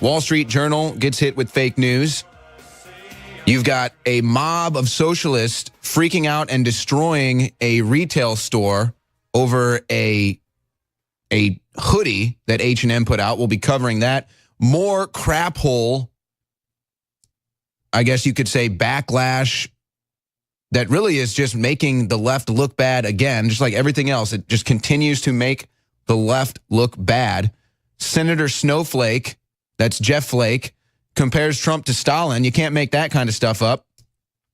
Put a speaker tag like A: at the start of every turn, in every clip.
A: Wall Street Journal gets hit with fake news. You've got a mob of socialists freaking out and destroying a retail store over a hoodie that H&M put out. We'll be covering that. More crap hole, I guess you could say, backlash that really is just making the left look bad again, just like everything else. It just continues to make the left look bad. Senator Snowflake, that's Jeff Flake, compares Trump to Stalin. You can't make that kind of stuff up.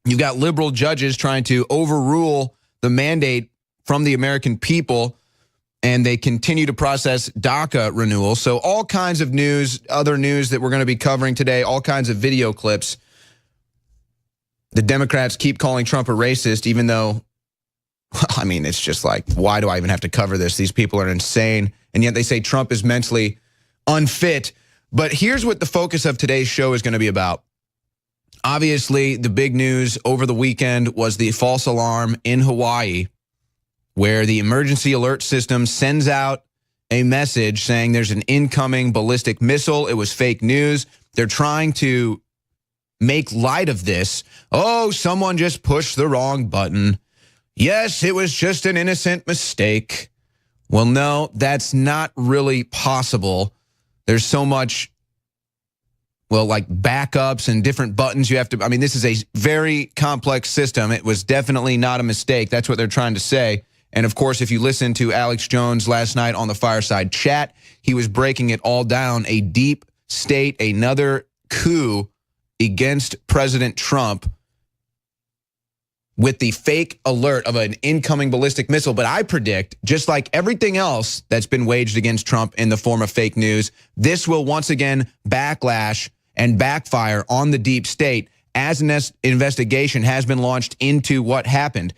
A: You've got liberal judges trying to overrule the mandate from the American people, and they continue to process DACA renewal. So all kinds of news, other news that we're going to be covering today, all kinds of video clips. The Democrats keep calling Trump a racist, even though, I mean, it's just like, why do I even have to cover this? These people are insane. And yet they say Trump is mentally unfit. But here's what the focus of today's show is going to be about. Obviously, the big news over the weekend was the false alarm in Hawaii, where the emergency alert system sends out a message saying there's an incoming ballistic missile. It was fake news. They're trying to make light of this. Oh, someone just pushed the wrong button. Yes, it was just an innocent mistake. Well, no, that's not really possible. There's so much, well, like backups and different buttons you have to, I mean, this is a very complex system. It was definitely not a mistake. That's what they're trying to say. And of course, if you listen to Alex Jones last night on the Fireside Chat, he was breaking it all down. A deep state, another coup against President Trump with the fake alert of an incoming ballistic missile. But I predict, just like everything else that's been waged against Trump in the form of fake news, this will once again backlash and backfire on the deep state as an investigation has been launched into what happened.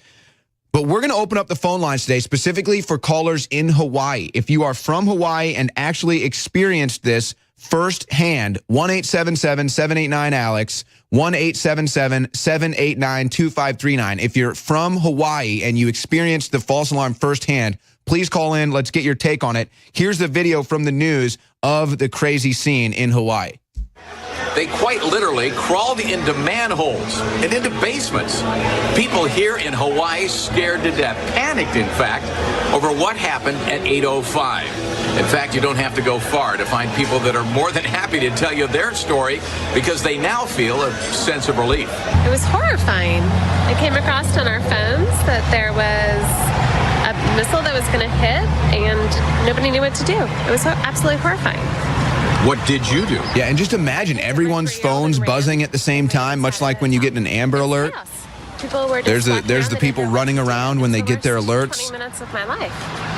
A: But we're going to open up the phone lines today specifically for callers in Hawaii. If you are from Hawaii and actually experienced this firsthand, 1-877-789-ALEX, 1-877-789-2539. If you're from Hawaii and you experienced the false alarm firsthand, please call in. Let's get your take on it. Here's the video from the news of the crazy scene in Hawaii.
B: They quite literally crawled into manholes and into basements. People here in Hawaii scared to death, panicked, in fact, over what happened at 8:05. In fact, you don't have to go far to find people that are more than happy to tell you their story because they now feel a sense of relief.
C: It was horrifying. It came across on our phones that there was a missile that was going to hit and nobody knew what to do. It was absolutely horrifying.
B: What did you do?
A: Yeah, and just imagine everyone's phones buzzing at the same time, much like when you get an Amber Alert. There's the people running around when they get their alerts.
C: 20 minutes of my life.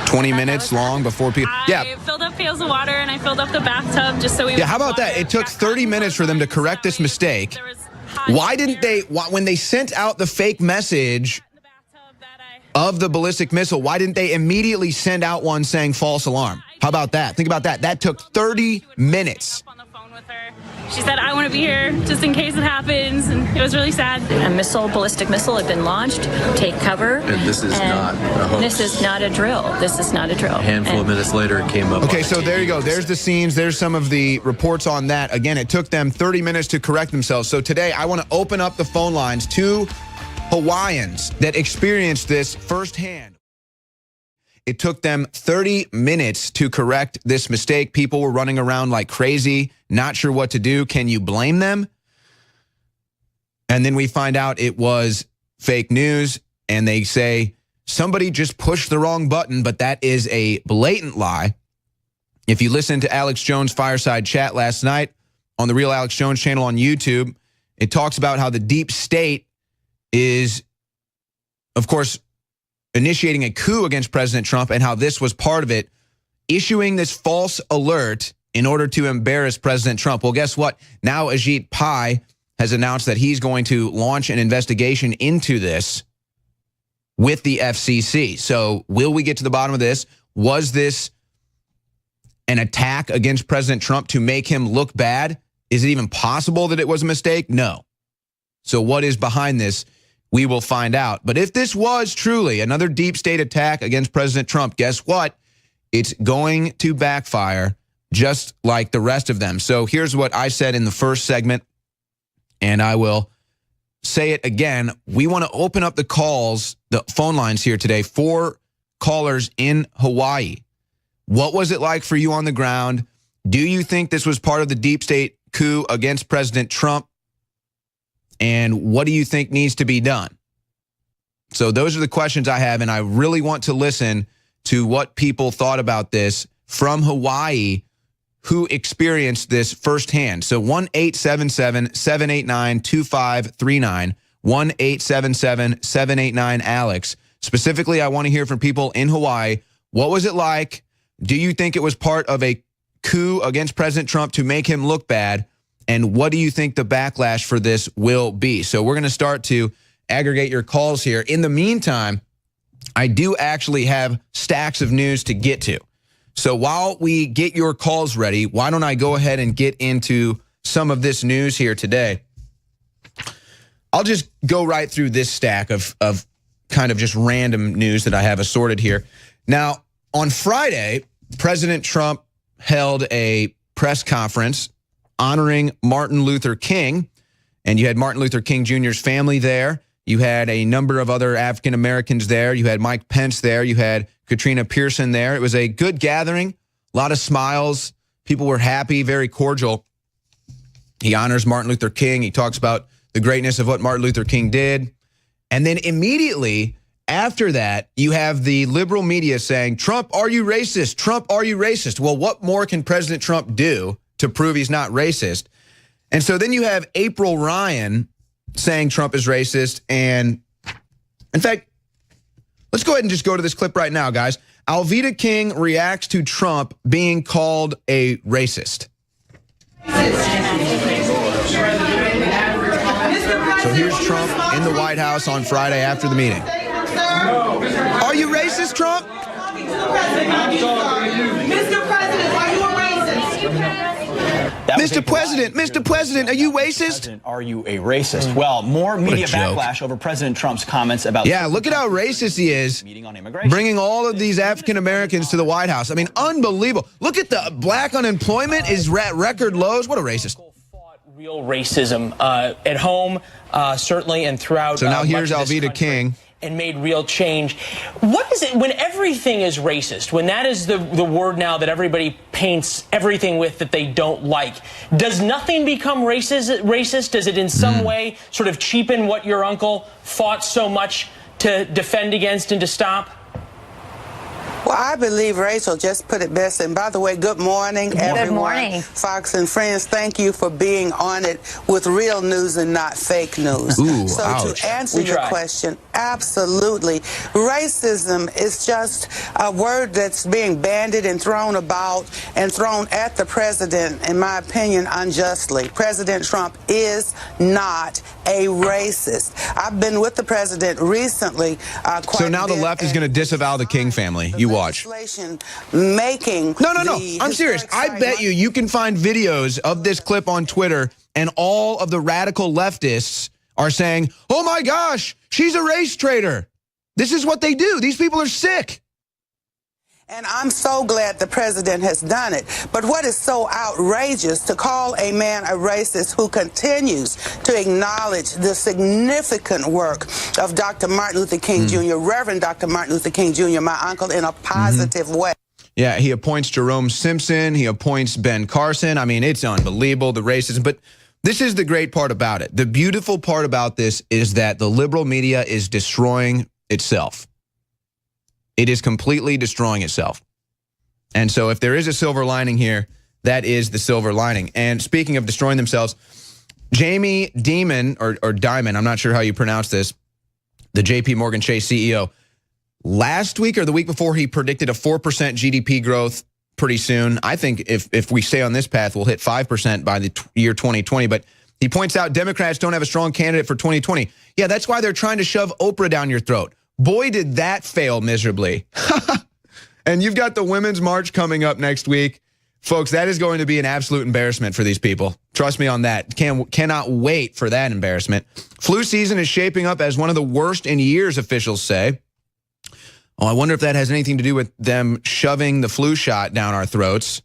A: 20 minutes long before people. Yeah.
D: I filled up pails of water and I filled up the bathtub just so we.
A: Yeah, how about that? It took 30 minutes for them to correct this mistake. Why didn't they, when they sent out the fake message of the ballistic missile, why didn't they immediately send out one saying false alarm? How about that? Think about that. That took 30 minutes.
D: She said, I want to be here just in case it happens, and it was really sad.
E: A ballistic missile had been launched. Take cover.
F: And this is not a hoax.
E: This is not a drill. This is not a drill.
F: A handful of minutes later, it came up.
A: Okay, so there you go. There's the scenes. There's some of the reports on that. Again, it took them 30 minutes to correct themselves. So today, I want to open up the phone lines to Hawaiians that experienced this firsthand. It took them 30 minutes to correct this mistake. People were running around like crazy, not sure what to do. Can you blame them? And then we find out it was fake news, and they say somebody just pushed the wrong button, but that is a blatant lie. If you listen to Alex Jones' Fireside Chat last night on the Real Alex Jones channel on YouTube, it talks about how the deep state is, of course, initiating a coup against President Trump and how this was part of it, issuing this false alert in order to embarrass President Trump. Well, guess what? Now Ajit Pai has announced that he's going to launch an investigation into this with the FCC. So will we get to the bottom of this? Was this an attack against President Trump to make him look bad? Is it even possible that it was a mistake? No. So what is behind this? We will find out. But if this was truly another deep state attack against President Trump, guess what? It's going to backfire just like the rest of them. So here's what I said in the first segment, and I will say it again. We want to open up the phone lines here today for callers in Hawaii. What was it like for you on the ground? Do you think this was part of the deep state coup against President Trump? And what do you think needs to be done? So those are the questions I have, and I really want to listen to what people thought about this from Hawaii who experienced this firsthand. So 1-877-789-2539, 1-877-789-ALEX. Specifically, I want to hear from people in Hawaii. What was it like? Do you think it was part of a coup against President Trump to make him look bad? And what do you think the backlash for this will be? So we're going to start to aggregate your calls here. In the meantime, I do actually have stacks of news to get to. So while we get your calls ready, why don't I go ahead and get into some of this news here today? I'll just go right through this stack of kind of just random news that I have assorted here. Now, on Friday, President Trump held a press conference honoring Martin Luther King, and you had Martin Luther King Jr.'s family there. You had a number of other African Americans there. You had Mike Pence there. You had Katrina Pearson there. It was a good gathering, a lot of smiles. People were happy, very cordial. He honors Martin Luther King. He talks about the greatness of what Martin Luther King did. And then immediately after that, you have the liberal media saying, Trump, are you racist? Trump, are you racist? Well, what more can President Trump do to prove he's not racist? And so then you have April Ryan saying Trump is racist. And in fact, let's go ahead and just go to this clip right now, guys. Alveda King reacts to Trump being called a racist. So here's Trump in the White House on Friday after the meeting. Are you racist, Trump?
G: Mr. President, are you a racist?
A: Mr. President, are you racist?
H: Are you a racist? Well, more media backlash over President Trump's comments about...
A: Yeah, look at how racist he is, bringing all of these African Americans to the White House. I mean, unbelievable. Look at the black unemployment is at record lows. What a racist.
I: Real racism at home, certainly, and throughout...
A: So now here's Alveda King.
I: And made real change. What is it when everything is racist, when that is the word now that everybody paints everything with that they don't like? Does nothing become racist? Does it in some way sort of cheapen what your uncle fought so much to defend against and to stop?
G: Well, I believe Rachel just put it best. And by the way, good morning, everyone.
E: Good morning.
G: Fox and friends, thank you for being on it with real news and not fake news.
A: Ooh,
G: so
A: ouch.
G: to answer your question, absolutely. Racism is just a word that's being bandied and thrown about and thrown at the president, in my opinion, unjustly. President Trump is not a racist. I've been with the president recently.
A: So now the left is going to disavow the King family. You watch.
G: Making
A: No. I'm serious. I bet you can find videos of this clip on Twitter, and all of the radical leftists are saying, oh my gosh, she's a race traitor. This is what they do. These people are sick.
G: And I'm so glad the president has done it. But what is so outrageous to call a man a racist who continues to acknowledge the significant work of Dr. Martin Luther King Jr., Reverend Dr. Martin Luther King Jr., my uncle, in a positive way.
A: Yeah, he appoints Jerome Simpson. He appoints Ben Carson. I mean, it's unbelievable, the racism. But this is the great part about it. The beautiful part about this is that the liberal media is destroying itself. It is completely destroying itself. And so if there is a silver lining here, that is the silver lining. And speaking of destroying themselves, Jamie Dimon, or Dimon, I'm not sure how you pronounce this, the JP Morgan Chase CEO, last week or the week before, he predicted a 4% GDP growth pretty soon. I think if we stay on this path, we'll hit 5% by the year 2020. But he points out Democrats don't have a strong candidate for 2020. Yeah, that's why they're trying to shove Oprah down your throat. Boy, did that fail miserably. And you've got the Women's March coming up next week. Folks, that is going to be an absolute embarrassment for these people. Trust me on that. Cannot wait for that embarrassment. Flu season is shaping up as one of the worst in years, officials say. Oh, I wonder if that has anything to do with them shoving the flu shot down our throats.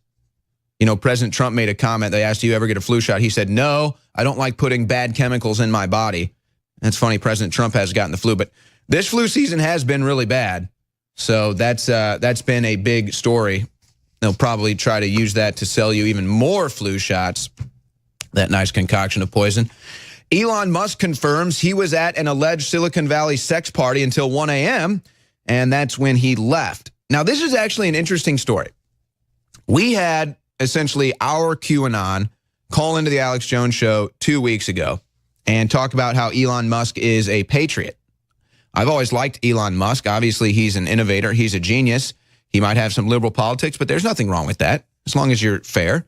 A: You know, President Trump made a comment. They asked, do you ever get a flu shot? He said, no, I don't like putting bad chemicals in my body. That's funny. President Trump has gotten the flu, but this flu season has been really bad. So that's been a big story. They'll probably try to use that to sell you even more flu shots. That nice concoction of poison. Elon Musk confirms he was at an alleged Silicon Valley sex party until 1 a.m., and that's when he left. Now, this is actually an interesting story. We had essentially our QAnon call into the Alex Jones show 2 weeks ago and talk about how Elon Musk is a patriot. I've always liked Elon Musk. Obviously, he's an innovator. He's a genius. He might have some liberal politics, but there's nothing wrong with that as long as you're fair.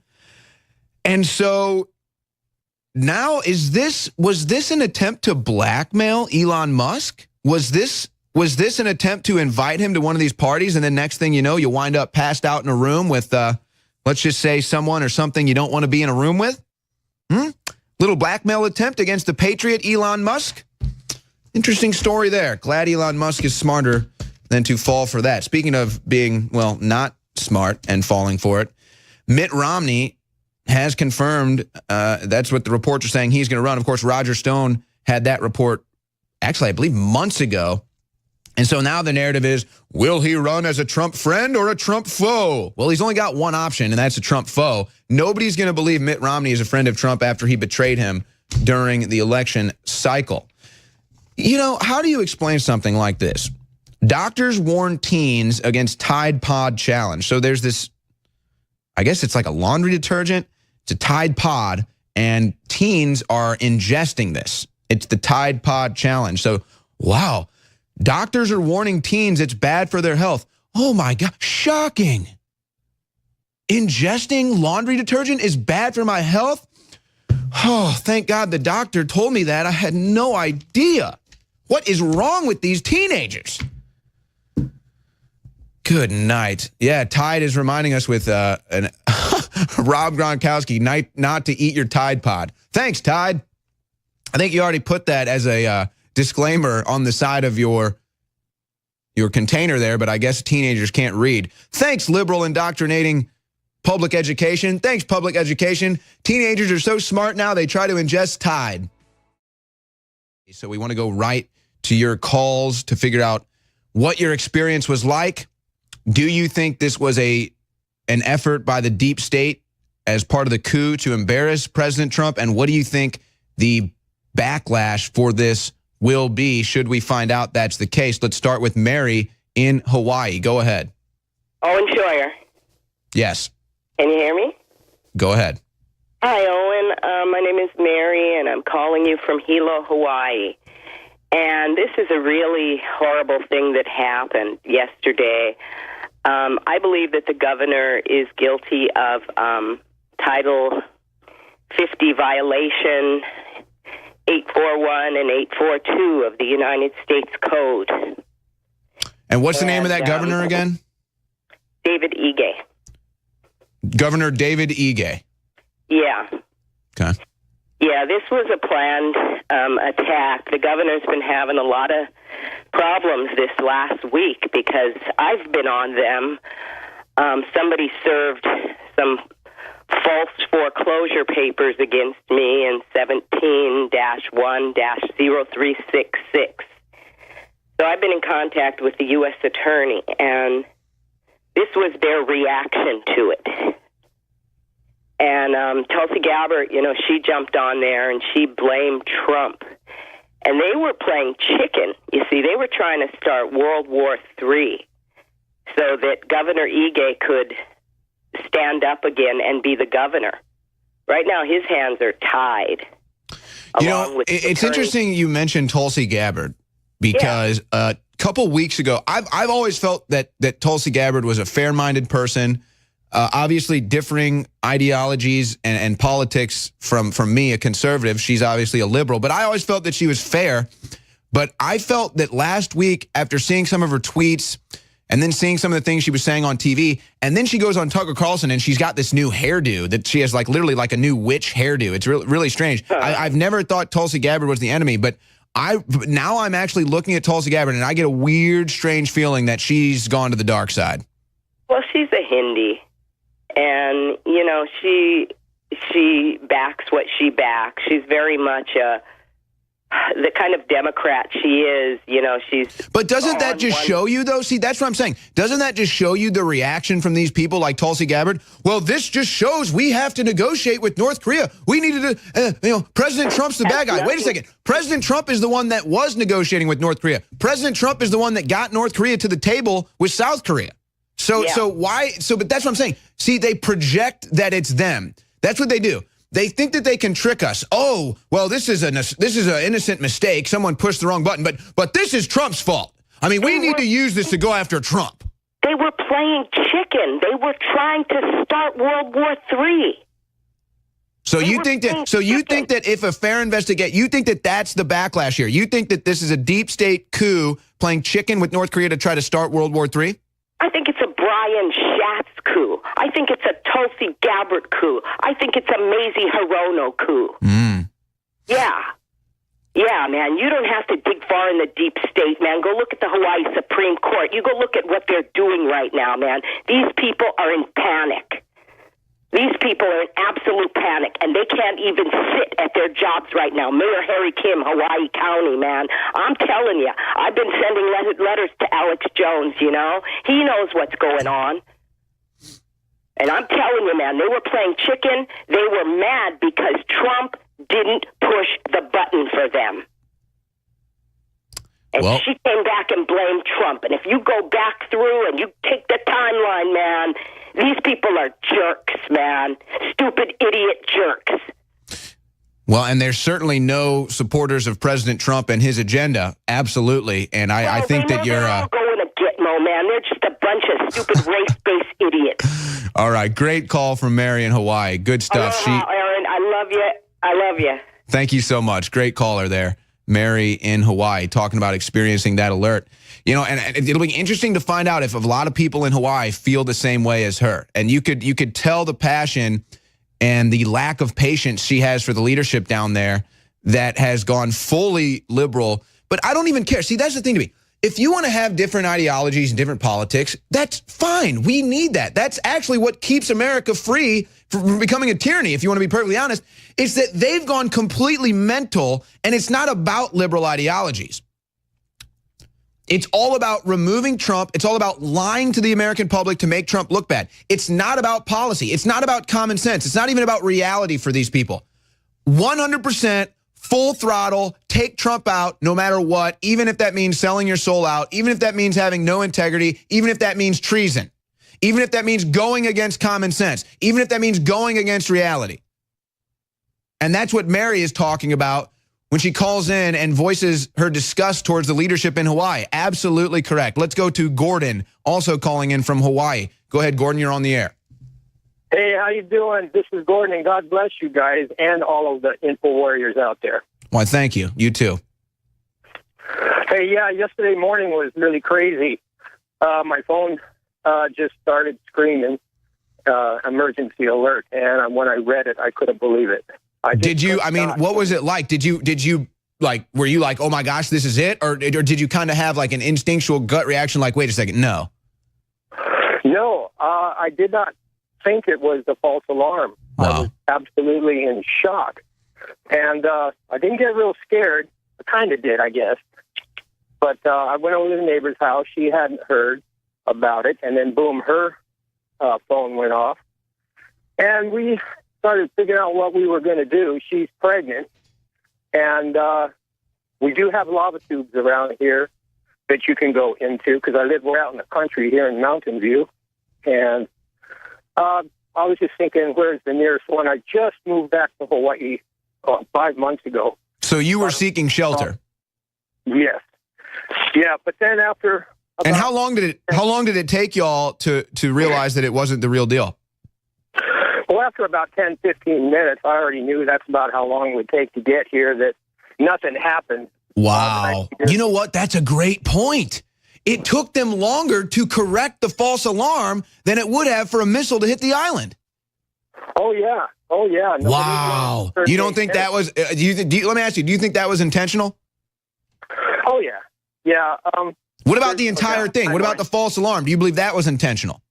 A: And so now was this an attempt to blackmail Elon Musk? Was this an attempt to invite him to one of these parties, and then next thing you know, you wind up passed out in a room with, let's just say, someone or something you don't want to be in a room with? Little blackmail attempt against the patriot Elon Musk? Interesting story there. Glad Elon Musk is smarter than to fall for that. Speaking of being, well, not smart and falling for it, Mitt Romney has confirmed, that's what the reports are saying, he's going to run. Of course, Roger Stone had that report, actually, I believe months ago. And so now the narrative is, will he run as a Trump friend or a Trump foe? Well, he's only got one option, and that's a Trump foe. Nobody's going to believe Mitt Romney is a friend of Trump after he betrayed him during the election cycle. You know, how do you explain something like this? Doctors warn teens against Tide Pod Challenge. So there's this, I guess it's like a laundry detergent. It's a Tide Pod, and teens are ingesting this. It's the Tide Pod Challenge. So, wow, doctors are warning teens it's bad for their health. Oh, my God, shocking. Ingesting laundry detergent is bad for my health? Oh, thank God the doctor told me that. I had no idea. What is wrong with these teenagers? Good night. Yeah, Tide is reminding us with Rob Gronkowski not to eat your Tide Pod. Thanks, Tide. I think you already put that as a disclaimer on the side of your container there, but I guess teenagers can't read. Thanks, liberal indoctrinating public education. Thanks, public education. Teenagers are so smart now, they try to ingest Tide. So we want to go right to your calls to figure out what your experience was like. Do you think this was an effort by the deep state as part of the coup to embarrass President Trump? And what do you think the backlash for this will be should we find out that's the case? Let's start with Mary in Hawaii. Go ahead.
J: Owen Schroyer.
A: Yes.
J: Can you hear me?
A: Go ahead.
J: Hi, Owen. My name is Mary, and I'm calling you from Hilo, Hawaii. And this is a really horrible thing that happened yesterday. I believe that the governor is guilty of Title 50 violation 841 and 842 of the United States Code.
A: And what's the name of that governor again?
J: David Ige.
A: Governor David Ige.
J: Yeah.
A: Okay.
J: Yeah, this was a planned attack. The governor's been having a lot of problems this last week because I've been on them. Somebody served some false foreclosure papers against me in 17-1-0366. So I've been in contact with the U.S. attorney, and this was their reaction to it. And Tulsi Gabbard, she jumped on there and she blamed Trump. And they were playing chicken. You see, they were trying to start World War III so that Governor Ige could stand up again and be the governor. Right now, his hands are tied.
A: It's interesting you mentioned Tulsi Gabbard because a couple weeks ago, I've always felt that Tulsi Gabbard was a fair-minded person. Obviously differing ideologies and politics from me, a conservative. She's obviously a liberal, but I always felt that she was fair. But I felt that last week, after seeing some of her tweets and then seeing some of the things she was saying on TV, and then she goes on Tucker Carlson and she's got this new hairdo that she has literally like a new witch hairdo. It's really strange. I've never thought Tulsi Gabbard was the enemy, but now I'm actually looking at Tulsi Gabbard and I get a weird, strange feeling that she's gone to the dark side.
J: Well, she's a Hindi. And, you know, she backs what she backs. She's very much the kind of Democrat she is, you know, she's...
A: But doesn't that just show you, though? See, that's what I'm saying. Doesn't that just show you the reaction from these people like Tulsi Gabbard? Well, this just shows we have to negotiate with North Korea. We needed to, you know, President Trump's the bad guy. Wait a second. President Trump is the one that was negotiating with North Korea. President Trump is the one that got North Korea to the table with South Korea. So but that's what I'm saying. See, they project that it's them. That's what they do. They think that they can trick us. Oh, well, this is an innocent mistake. Someone pushed the wrong button, but this is Trump's fault. I mean, we need to use this to go after Trump.
J: They were playing chicken. They were trying to start World War III.
A: So you think that if a fair investigation, you think that that's the backlash here? You think that this is a deep state coup playing chicken with North Korea to try to start World War III?
J: I think it's a Brian Schatz coup. I think it's a Tulsi Gabbard coup. I think it's a Mazie Hirono coup. Yeah, man. You don't have to dig far in the deep state, man. Go look at the Hawaii Supreme Court. You go look at what they're doing right now, man. These people are in panic. These people are in absolute panic, and they can't even sit at their jobs right now. Mayor Harry Kim, Hawaii County, man. I'm telling you, I've been sending letters to Alex Jones, you know. He knows what's going on. And I'm telling you, man, they were playing chicken. They were mad because Trump didn't push the button for them. And she came back and blamed Trump. And if you go back through and you take the timeline, man, these people are jerks, man. Stupid, idiot jerks.
A: Well, and there's certainly no supporters of President Trump and his agenda. Absolutely. And I think that you're...
J: They're all going to Gitmo, man. They're just a bunch of stupid race-based idiots.
A: All right. Great call from Mary in Hawaii. Good stuff.
J: Aaron, I love you. I love you.
A: Thank you so much. Great caller there. Mary in Hawaii talking about experiencing that alert. You know, and it'll be interesting to find out if a lot of people in Hawaii feel the same way as her. And you could tell the passion and the lack of patience she has for the leadership down there that has gone fully liberal. But I don't even care. See, that's the thing to me. If you want to have different ideologies and different politics, that's fine. We need that. That's actually what keeps America free from becoming a tyranny, if you want to be perfectly honest. It's that they've gone completely mental, and it's not about liberal ideologies. It's all about removing Trump. It's all about lying to the American public to make Trump look bad. It's not about policy. It's not about common sense. It's not even about reality for these people. 100% full throttle, take Trump out no matter what, even if that means selling your soul out, even if that means having no integrity, even if that means treason, even if that means going against common sense, even if that means going against reality. And that's what Mary is talking about when she calls in and voices her disgust towards the leadership in Hawaii. Absolutely correct. Let's go to Gordon, also calling in from Hawaii. Go ahead, Gordon, you're on the air.
K: Hey, how you doing? This is Gordon, and God bless you guys and all of the info warriors out there.
A: Why, thank you. You too.
K: Hey, yeah, yesterday morning was really crazy. My phone just started screaming, emergency alert, and when I read it, I couldn't believe it. What was it like? Did you were you like, oh my gosh, this is it? Or did you kind of have like an instinctual gut reaction like, wait a second, no? No, I did not think it was a false alarm. Wow. I was absolutely in shock. And I didn't get real scared. I kind of did, I guess. But I went over to the neighbor's house. She hadn't heard about it. And then, boom, her phone went off. And we started figuring out what we were going to do. She's pregnant. And we do have lava tubes around here that you can go into because I live way out in the country here in Mountain View. And I was just thinking, where's the nearest one? I just moved back to Hawaii 5 months ago.
A: So you were seeking shelter?
K: Yes. Yeah, but then after...
A: And how long did it take y'all to realize that it wasn't the real deal?
K: Well, after about 10, 15 minutes, I already knew that's about how long it would take to get here, that nothing happened.
A: Wow. You know what? That's a great point. It took them longer to correct the false alarm than it would have for a missile to hit the island.
K: Oh, yeah. Oh, yeah.
A: Wow. You don't think that was, let me ask you, do you think that was intentional?
K: Oh, yeah. Yeah.
A: What about the entire thing? What about the false alarm? Do you believe that was intentional?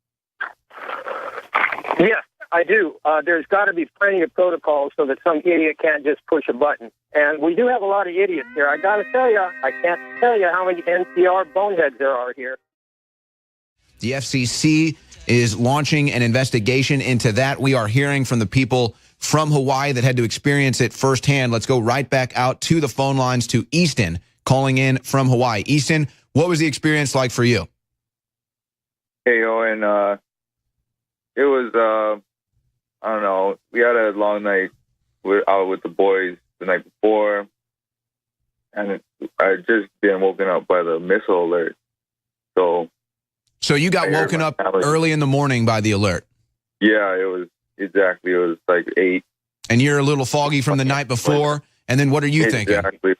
K: Yes, I do. There's got to be plenty of protocols so that some idiot can't just push a button. And we do have a lot of idiots here. I got to tell you, I can't tell you how many NPR boneheads there are here.
A: The FCC is launching an investigation into that. We are hearing from the people from Hawaii that had to experience it firsthand. Let's go right back out to the phone lines to Easton, calling in from Hawaii. Easton, what was the experience like for you?
L: Hey, Owen, it was, I don't know, we had a long night out with the boys the night before, and I had just been woken up by the missile alert. So you got woken up early in the morning by the alert? Yeah, it was like 8. And you're a little foggy from the night before, and then what are you thinking? Exactly.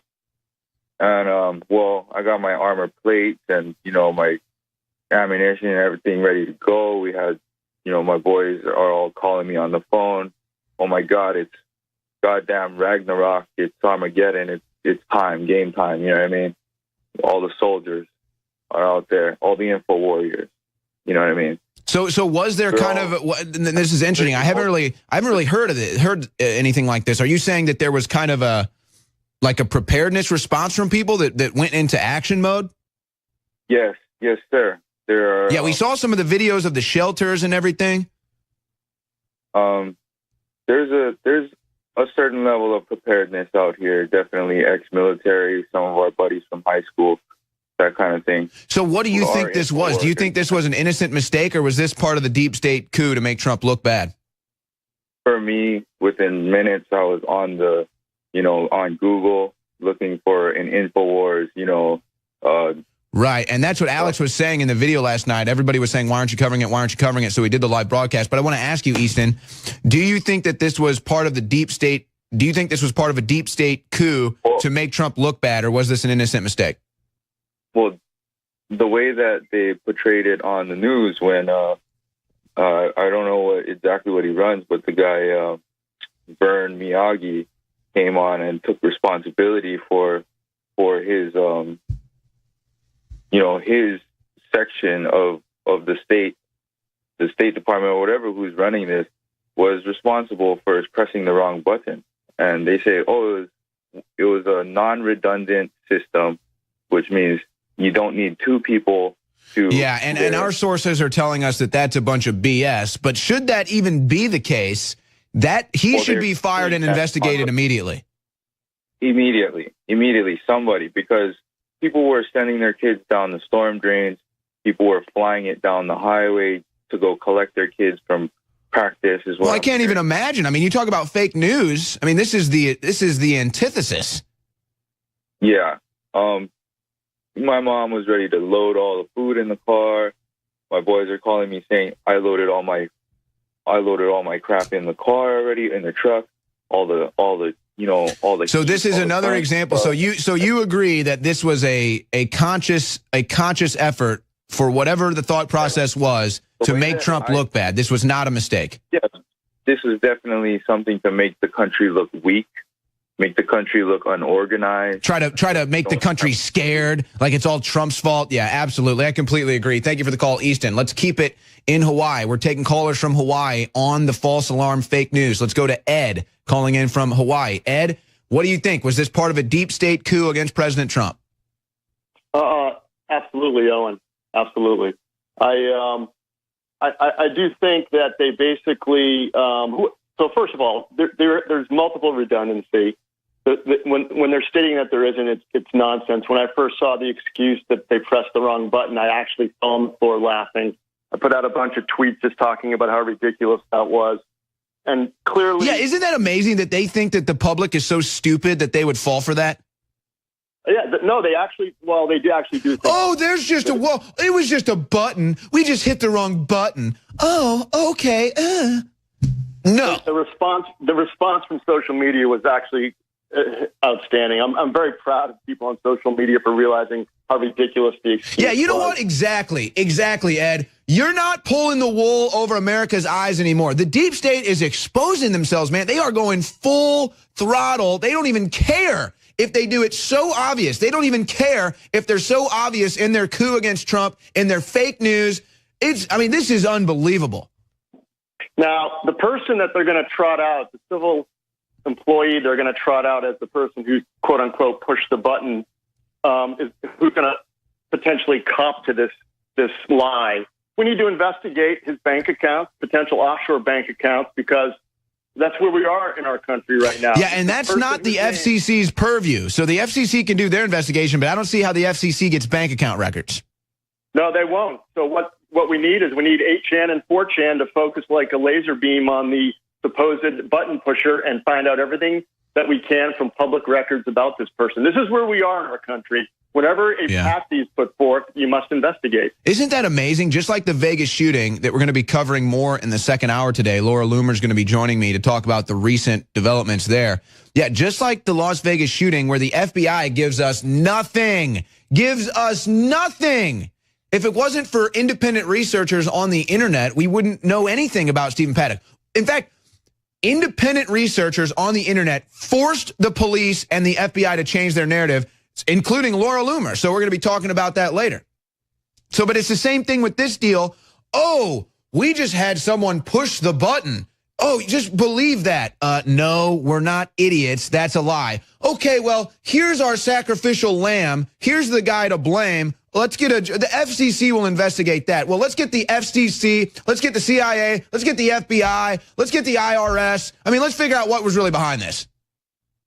L: And, well, I got my armor plates and, my ammunition and everything ready to go. We had, my boys are all calling me on the phone. Oh my God, it's goddamn Ragnarok. It's Armageddon. It's time, game time. You know what I mean? All the soldiers are out there, all the info warriors. You know what I mean? So was there kind of, this is interesting. I haven't really heard anything like this. Are you saying that there was kind of a preparedness response from people that went into action mode? Yes, sir. There are, yeah, we saw some of the videos of the shelters and everything. There's a certain level of preparedness out here. Definitely ex-military, some of our buddies from high school, that kind of thing. So what do you think this was? Do you think this was an innocent mistake, or was this part of the deep state coup to make Trump look bad? For me, within minutes, I was on on Google looking for an InfoWars, right, and that's what Alex was saying in the video last night. Everybody was saying, why aren't you covering it? Why aren't you covering it? So we did the live broadcast. But I want to ask you, Easton, do you think that this was part of the deep state? Do you think this was part of a deep state coup to make Trump look bad, or was this an innocent mistake? Well, the way that they portrayed it on the news when, I don't know exactly what he runs, but the guy, Vern Miyagi, came on and took responsibility for his, his section of the State Department or whatever who's running this was responsible for pressing the wrong button. And they say, it was a non-redundant system, which means you don't need two people to... Yeah, and our sources are telling us that that's a bunch of BS. But should that even be the case, that he should be fired and investigated immediately. Immediately, somebody, because people were sending their kids down the storm drains. People were flying it down the highway to go collect their kids from practice as well. Well, I can't even imagine. I mean, you talk about fake news. I mean, this is the antithesis. Yeah. My mom was ready to load all the food in the car. My boys are calling me saying I loaded all my crap in the car already, in the truck. All the. So this is another example. So you agree that this was a conscious effort for whatever the thought process was to make Trump look bad. This was not a mistake. Yeah, this was definitely something to make the country look weak, make the country look unorganized. Try to make the country scared, like it's all Trump's fault. Yeah, absolutely. I completely agree. Thank you for the call, Easton. Let's keep it in Hawaii. We're taking callers from Hawaii on the false alarm fake news. Let's go to Ed calling in from Hawaii. Ed, what do you think? Was this part of a deep state coup against President Trump?
M: Absolutely, Owen. Absolutely. I do think that they basically. So first of all, there's multiple redundancy. When they're stating that there isn't, it's nonsense. When I first saw the excuse that they pressed the wrong button, I actually fell on the floor laughing. I put out a bunch of tweets just talking about how ridiculous that was. And clearly... Yeah, isn't that amazing that they think that the public is so stupid that they would fall for that? Yeah, no, they do actually do think... Oh, there's just it was just a button. We just hit the wrong button. Oh, okay. No. The response from social media was actually outstanding. I'm very proud of people on social media for realizing how ridiculous the excuse was. Yeah, you know what? Exactly, Ed. You're not pulling the wool over America's eyes anymore. The deep state is exposing themselves, man. They are going full throttle. They don't even care if they do it so obvious. They don't even care if they're so obvious in their coup against Trump, in their fake news. This is unbelievable. Now, the person that they're going to trot out, the civil employee they're going to trot out as the person who, quote unquote, pushed the button, is who's going to potentially cop to this lie. We need to investigate his bank accounts, potential offshore bank accounts, because that's where we are in our country right now.
A: Yeah, and that's not the FCC's purview. So the FCC can do their investigation, but I don't see how the FCC gets bank account records.
M: No, they won't. So what we need is we need 8chan and 4chan to focus like a laser beam on the supposed button pusher and find out everything that we can from public records about this person. This is where we are in our country. Whenever a patsy is put forth, you must investigate.
A: Isn't that amazing? Just like the Vegas shooting that we're going to be covering more in the second hour today. Laura Loomer's going to be joining me to talk about the recent developments there. Yeah, just like the Las Vegas shooting where the FBI gives us nothing. If it wasn't for independent researchers on the internet, we wouldn't know anything about Stephen Paddock. In fact, independent researchers on the internet forced the police and the FBI to change their narrative, including Laura Loomer. So we're going to be talking about that later. So, but it's the same thing with this deal. Oh, we just had someone push the button. Oh, just believe that. No, we're not idiots. That's a lie. Okay, well, here's our sacrificial lamb. Here's the guy to blame. Let's get the FCC will investigate that. Well, let's get the FCC, let's get the CIA, let's get the FBI, let's get the IRS. I mean, let's figure out what was really behind this.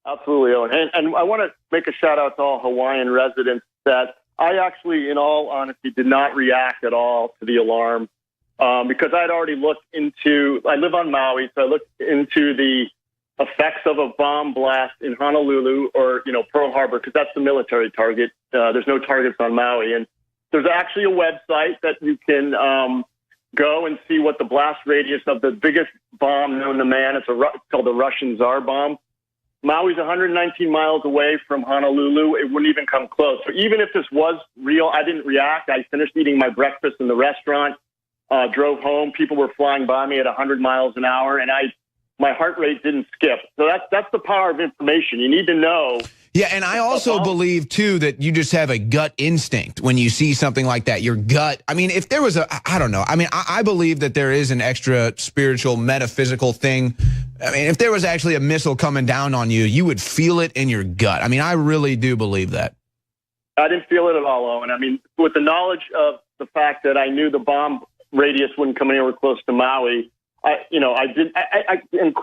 M: Absolutely, Owen. And I want to make a shout out to all Hawaiian residents that I actually, in all honesty, did not react at all to the alarm because I'd already looked into, I live on Maui, so I looked into the effects of a bomb blast in Honolulu or, Pearl Harbor, because that's the military target. There's no targets on Maui. And there's actually a website that you can go and see what the blast radius of the biggest bomb known to man. It's called the Russian Tsar bomb. Maui's 119 miles away from Honolulu. It wouldn't even come close. So even if this was real, I didn't react. I finished eating my breakfast in the restaurant, drove home. People were flying by me at 100 miles an hour, and my heart rate didn't skip. So that's the power of information. You need to know.
A: Yeah, and I also believe, too, that you just have a gut instinct when you see something like that. Your gut, I mean, if there was I don't know. I mean, I believe that there is an extra spiritual, metaphysical thing. I mean, if there was actually a missile coming down on you, you would feel it in your gut. I mean, I really do believe that.
M: I didn't feel it at all, Owen. I mean, with the knowledge of the fact that I knew the bomb radius wouldn't come anywhere close to Maui, and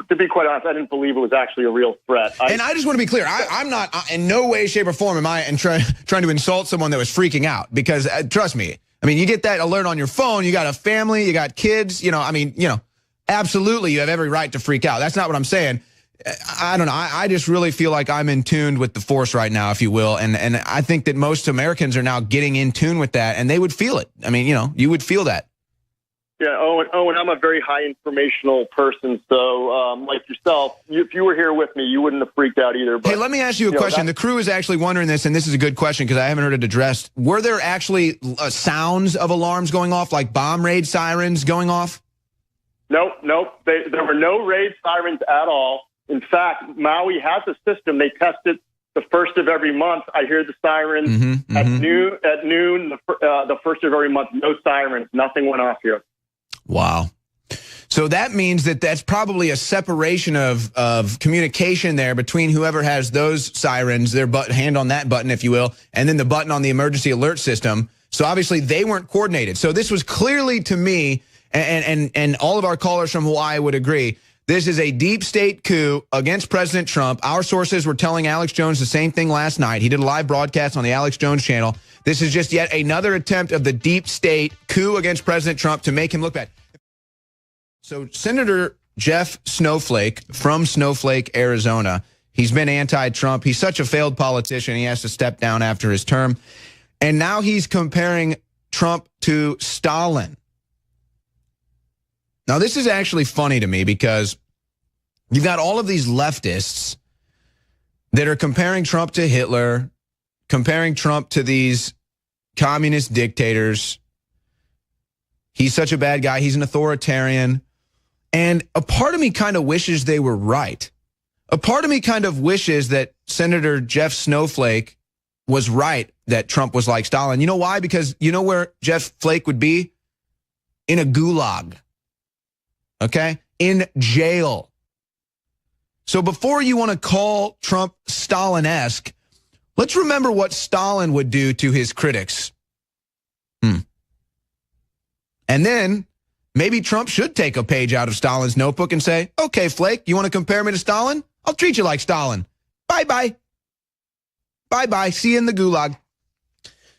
M: to be quite honest, I didn't believe it was actually a real threat.
A: And I just want to be clear. I'm not in no way, shape, or form am I trying to insult someone that was freaking out, because trust me, I mean, you get that alert on your phone. You got a family, you got kids, absolutely, you have every right to freak out. That's not what I'm saying. I don't know. I just really feel like I'm in tune with the force right now, if you will. And I think that most Americans are now getting in tune with that, and they would feel it. I mean, you would feel that.
M: Yeah, Owen, I'm a very high informational person, so like yourself, if you were here with me, you wouldn't have freaked out either. But,
A: hey, let me ask you a question. The crew is actually wondering this, and this is a good question because I haven't heard it addressed. Were there actually sounds of alarms going off, like bomb raid sirens going off?
M: Nope. There were no raid sirens at all. In fact, Maui has a system. They test it the first of every month. I hear the sirens at noon. The first of every month, no sirens. Nothing went off here.
A: Wow. So that means that that's probably a separation of communication there between whoever has those sirens, their hand on that button, if you will, and then the button on the emergency alert system. So obviously they weren't coordinated. So this was clearly, to me, and all of our callers from Hawaii would agree, this is a deep state coup against President Trump. Our sources were telling Alex Jones the same thing last night. He did a live broadcast on the Alex Jones channel. This is just yet another attempt of the deep state coup against President Trump to make him look bad. So Senator Jeff Snowflake from Snowflake, Arizona, he's been anti-Trump. He's such a failed politician. He has to step down after his term. And now he's comparing Trump to Stalin. Now, this is actually funny to me because you've got all of these leftists that are comparing Trump to Hitler, comparing Trump to these communist dictators. He's such a bad guy. He's an authoritarian. And a part of me kind of wishes they were right. A part of me kind of wishes that Senator Jeff Snowflake was right that Trump was like Stalin. You know why? Because you know where Jeff Flake would be? In a gulag. okay? In jail. So before you want to call Trump Stalin-esque, let's remember what Stalin would do to his critics. And then maybe Trump should take a page out of Stalin's notebook and say, okay, Flake, you want to compare me to Stalin? I'll treat you like Stalin. Bye-bye. Bye-bye. See you in the gulag.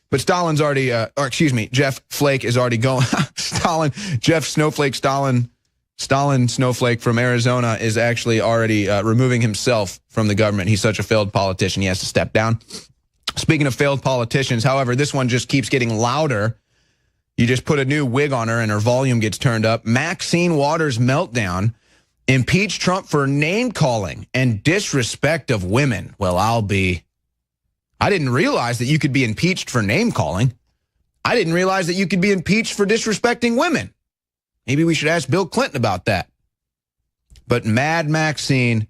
A: But Stalin's already, Jeff Flake is already going. Jeff Snowflake Stalin Snowflake from Arizona is actually already removing himself from the government. He's such a failed politician, he has to step down. Speaking of failed politicians, however, this one just keeps getting louder. You just put a new wig on her and her volume gets turned up. Maxine Waters' meltdown. Impeach Trump for name-calling and disrespect of women. Well, I didn't realize that you could be impeached for name-calling. I didn't realize that you could be impeached for disrespecting women. Maybe we should ask Bill Clinton about that. But Mad Maxine,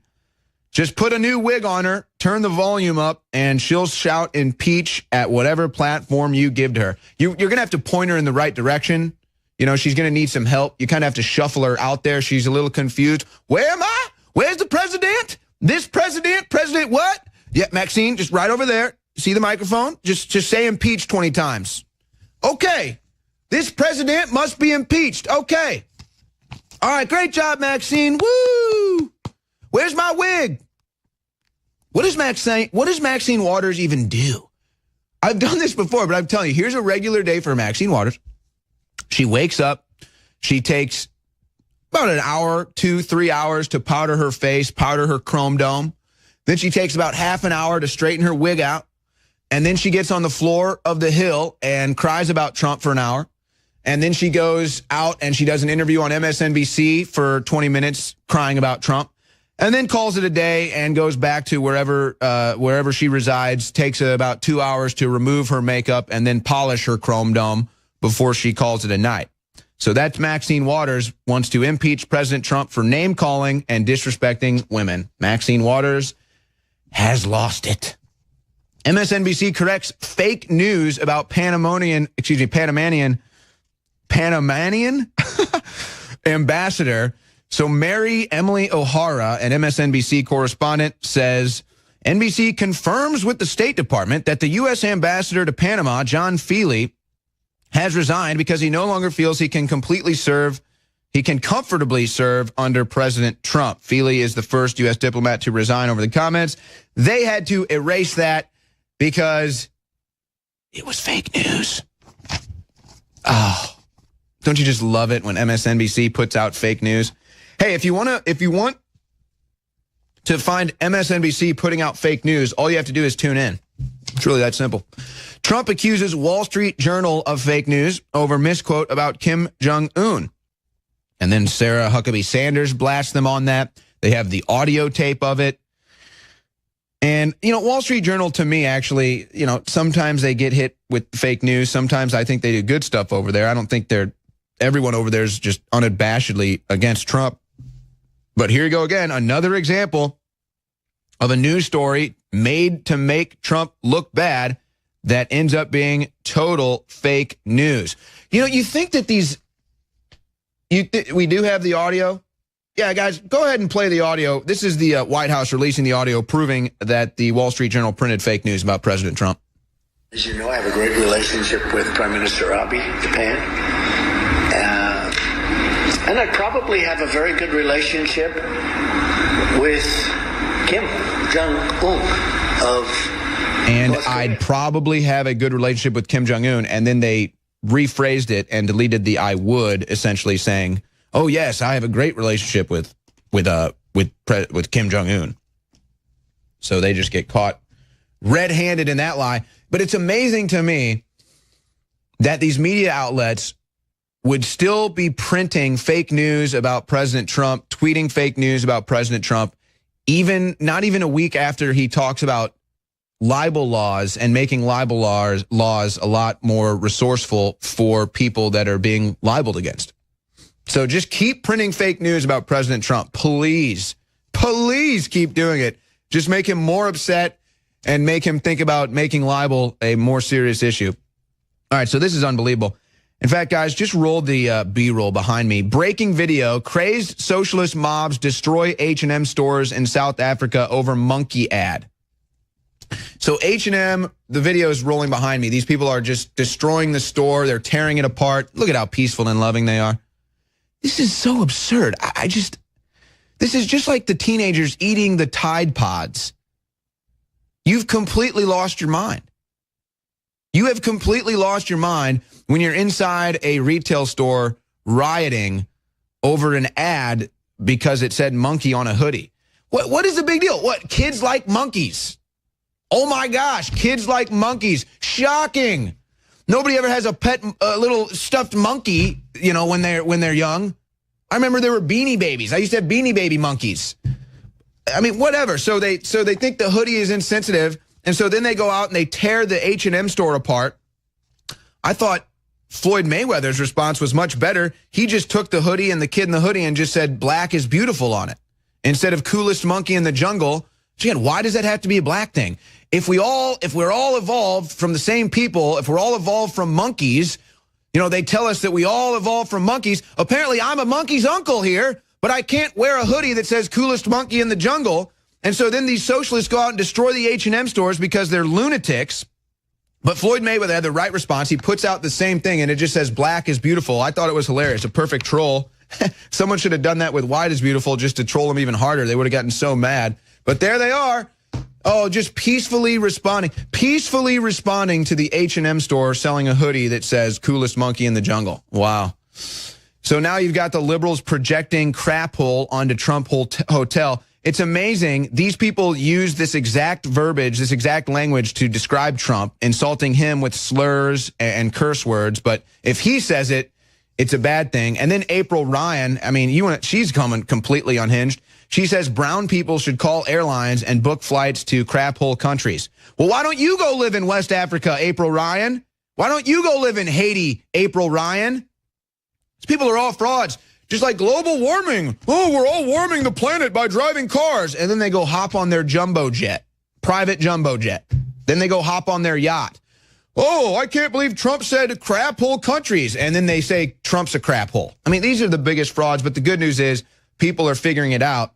A: just put a new wig on her, turn the volume up, and she'll shout impeach at whatever platform you give to her. You're going to have to point her in the right direction. You know, she's going to need some help. You kind of have to shuffle her out there. She's a little confused. Where am I? Where's the president? This president? President what? Yeah, Maxine, just right over there. See the microphone? Just say impeach 20 times. Okay. This president must be impeached. Okay. All right, great job, Maxine. Woo! Where's my wig? What does Maxine Waters even do? I've done this before, but I'm telling you, here's a regular day for Maxine Waters. She wakes up. She takes about an hour, 2-3 hours to powder her face, powder her chrome dome. Then she takes about half an hour to straighten her wig out. And then she gets on the floor of the Hill and cries about Trump for an hour. And then she goes out and she does an interview on MSNBC for 20 minutes crying about Trump. And then calls it a day and goes back to wherever she resides, takes about 2 hours to remove her makeup and then polish her chrome dome before she calls it a night. So that's Maxine Waters, wants to impeach President Trump for name-calling and disrespecting women. Maxine Waters has lost it. MSNBC corrects fake news about Panamanian ambassador. So Mary Emily O'Hara, an MSNBC correspondent, says NBC confirms with the State Department that the U.S. ambassador to Panama, John Feely, has resigned because he no longer feels he can comfortably serve under President Trump. Feely is the first U.S. diplomat to resign over the comments. They had to erase that because it was fake news. Oh, don't you just love it when MSNBC puts out fake news? Hey, if you want to find MSNBC putting out fake news, all you have to do is tune in. It's really that simple. Trump accuses Wall Street Journal of fake news over misquote about Kim Jong-un. And then Sarah Huckabee Sanders blasts them on that. They have the audio tape of it. And, Wall Street Journal, to me, actually, sometimes they get hit with fake news. Sometimes I think they do good stuff over there. I don't think everyone over there is just unabashedly against Trump. But here you go again, another example of a news story made to make Trump look bad that ends up being total fake news. You think that we do have the audio? Yeah, guys, go ahead and play the audio. This is the White House releasing the audio proving that the Wall Street Journal printed fake news about President Trump.
N: As you know, I have a great relationship with Prime Minister Abe, Japan. And I probably have a very good relationship with Kim Jong-un
A: And I'd probably have a good relationship with Kim Jong-un, and then they rephrased it and deleted the I would, essentially saying, oh, yes, I have a great relationship with Kim Jong-un. So they just get caught red-handed in that lie. But it's amazing to me that these media outlets would still be printing fake news about President Trump, tweeting fake news about President Trump, not even a week after he talks about libel laws and making libel laws a lot more resourceful for people that are being libeled against. So just keep printing fake news about President Trump. Please keep doing it. Just make him more upset and make him think about making libel a more serious issue. All right, so this is unbelievable. In fact, guys, just roll the B-roll behind me. Breaking video, crazed socialist mobs destroy H&M stores in South Africa over monkey ad. So H&M, the video is rolling behind me. These people are just destroying the store. They're tearing it apart. Look at how peaceful and loving they are. This is so absurd. This is just like the teenagers eating the Tide Pods. You've completely lost your mind. You have completely lost your mind when you're inside a retail store rioting over an ad because it said monkey on a hoodie. What is the big deal? What, kids like monkeys? Oh my gosh, kids like monkeys. Shocking. Nobody ever has a pet little stuffed monkey, you know, when they're young. I remember there were Beanie Babies. I used to have Beanie Baby monkeys. I mean, whatever. So they think the hoodie is insensitive, and so then they go out and they tear the H&M store apart. I thought Floyd Mayweather's response was much better. He just took the hoodie and the kid in the hoodie and just said black is beautiful on it instead of coolest monkey in the jungle. Again, why does that have to be a black thing? If we're all evolved from the same people, if we're all evolved from monkeys, you know, they tell us that we all evolved from monkeys. Apparently, I'm a monkey's uncle here, but I can't wear a hoodie that says coolest monkey in the jungle. And so then these socialists go out and destroy the H&M stores because they're lunatics. But Floyd Mayweather had the right response. He puts out the same thing, and it just says black is beautiful. I thought it was hilarious. A perfect troll. Someone should have done that with white is beautiful just to troll them even harder. They would have gotten so mad. But there they are. Oh, just peacefully responding to the H&M store selling a hoodie that says coolest monkey in the jungle. Wow. So now you've got the liberals projecting crap hole onto Trump Hotel. It's amazing. These people use this exact verbiage, this exact language to describe Trump, insulting him with slurs and curse words. But if he says it, it's a bad thing. And then April Ryan, I mean, she's coming completely unhinged. She says brown people should call airlines and book flights to crap hole countries. Well, why don't you go live in West Africa, April Ryan? Why don't you go live in Haiti, April Ryan? These people are all frauds. Just like global warming. Oh, we're all warming the planet by driving cars. And then they go hop on their jumbo jet, private jumbo jet. Then they go hop on their yacht. Oh, I can't believe Trump said crap hole countries. And then they say Trump's a crap hole. I mean, these are the biggest frauds. But the good news is people are figuring it out.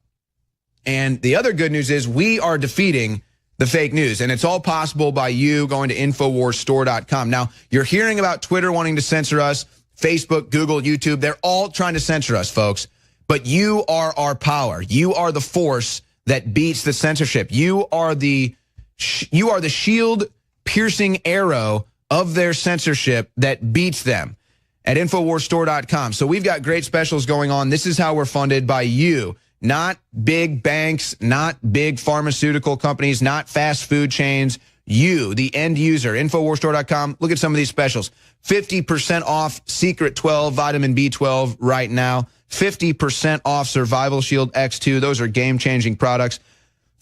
A: And the other good news is we are defeating the fake news. And it's all possible by you going to InfoWarsStore.com. Now, you're hearing about Twitter wanting to censor us, Facebook, Google, YouTube. They're all trying to censor us, folks. But you are our power. You are the force that beats the censorship. You are the shield-piercing arrow of their censorship that beats them at InfoWarsStore.com. So we've got great specials going on. This is how we're funded by you. Not big banks, not big pharmaceutical companies, not fast food chains. You, the end user, InfoWarsStore.com. Look at some of these specials. 50% off Secret 12 Vitamin B12 right now. 50% off Survival Shield X2. Those are game-changing products.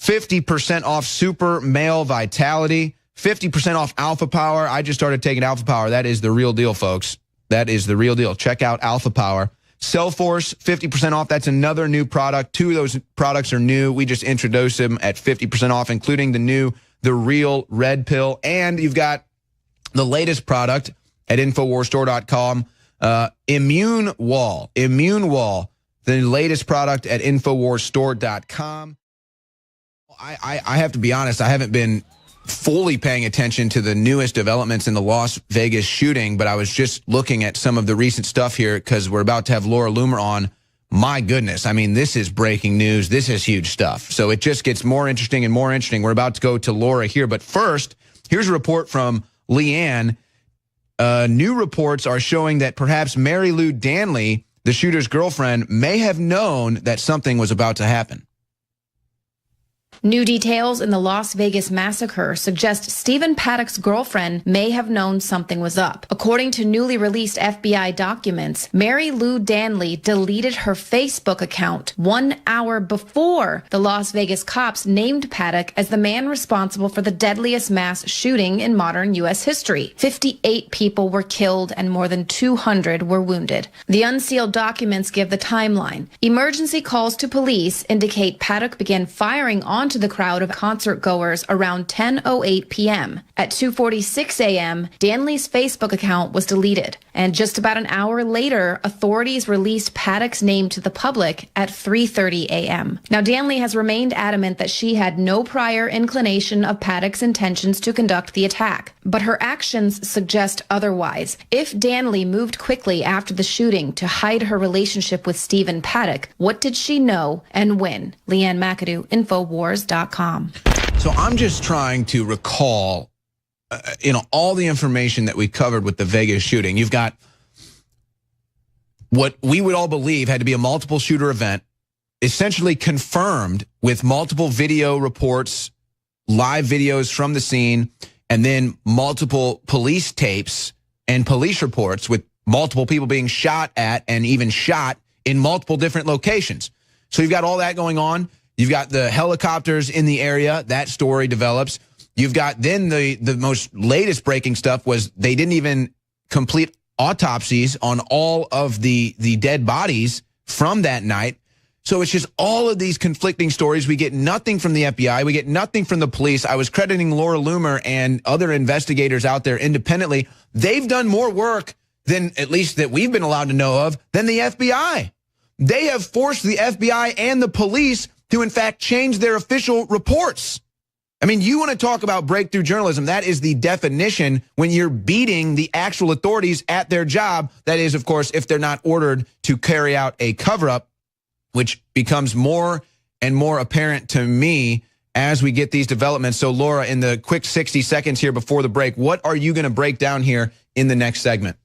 A: 50% off Super Male Vitality. 50% off Alpha Power. I just started taking Alpha Power. That is the real deal, folks. That is the real deal. Check out Alpha Power. Cellforce, 50% off. That's another new product. 2 of those products are new. We just introduced them at 50% off, including the Real Red Pill. And you've got the latest product at InfoWarsStore.com, Immune Wall. Immune Wall, the latest product at InfoWarsStore.com. I have to be honest, I haven't been fully paying attention to the newest developments in the Las Vegas shooting, but I was just looking at some of the recent stuff here because we're about to have Laura Loomer on. My goodness, I mean, this is breaking news. This is huge stuff. So it just gets more interesting and more interesting. We're about to go to Laura here, but first, here's a report from Leanne. New reports are showing that perhaps Mary Lou Danley, the shooter's girlfriend, may have known that something was about to happen.
O: New details in the Las Vegas massacre suggest Stephen Paddock's girlfriend may have known something was up. According to newly released FBI documents, Mary Lou Danley deleted her Facebook account 1 hour before the Las Vegas cops named Paddock as the man responsible for the deadliest mass shooting in modern U.S. history. 58 people were killed and more than 200 were wounded. The unsealed documents give the timeline. Emergency calls to police indicate Paddock began firing on onto the crowd of concert goers around 10:08 p.m. At 2:46 a.m., Danley's Facebook account was deleted. And just about an hour later, authorities released Paddock's name to the public at 3:30 a.m. Now, Danley has remained adamant that she had no prior inclination of Paddock's intentions to conduct the attack. But her actions suggest otherwise. If Danley moved quickly after the shooting to hide her relationship with Stephen Paddock, what did she know and when? Leanne McAdoo, Infowars.com.
A: So I'm just trying to recall, all the information that we covered with the Vegas shooting. You've got what we would all believe had to be a multiple shooter event, essentially confirmed with multiple video reports, live videos from the scene, and then multiple police tapes and police reports with multiple people being shot at and even shot in multiple different locations. So you've got all that going on. You've got the helicopters in the area. That story develops. You've got then the most latest breaking stuff was they didn't even complete autopsies on all of the dead bodies from that night. So it's just all of these conflicting stories. We get nothing from the FBI. We get nothing from the police. I was crediting Laura Loomer and other investigators out there independently. They've done more work than, at least that we've been allowed to know of, than the FBI. They have forced the FBI and the police to, in fact, change their official reports. I mean, you want to talk about breakthrough journalism. That is the definition when you're beating the actual authorities at their job. That is, of course, if they're not ordered to carry out a cover-up, which becomes more and more apparent to me as we get these developments. So, Laura, in the quick 60 seconds here before the break, what are you going to break down here in the next segment?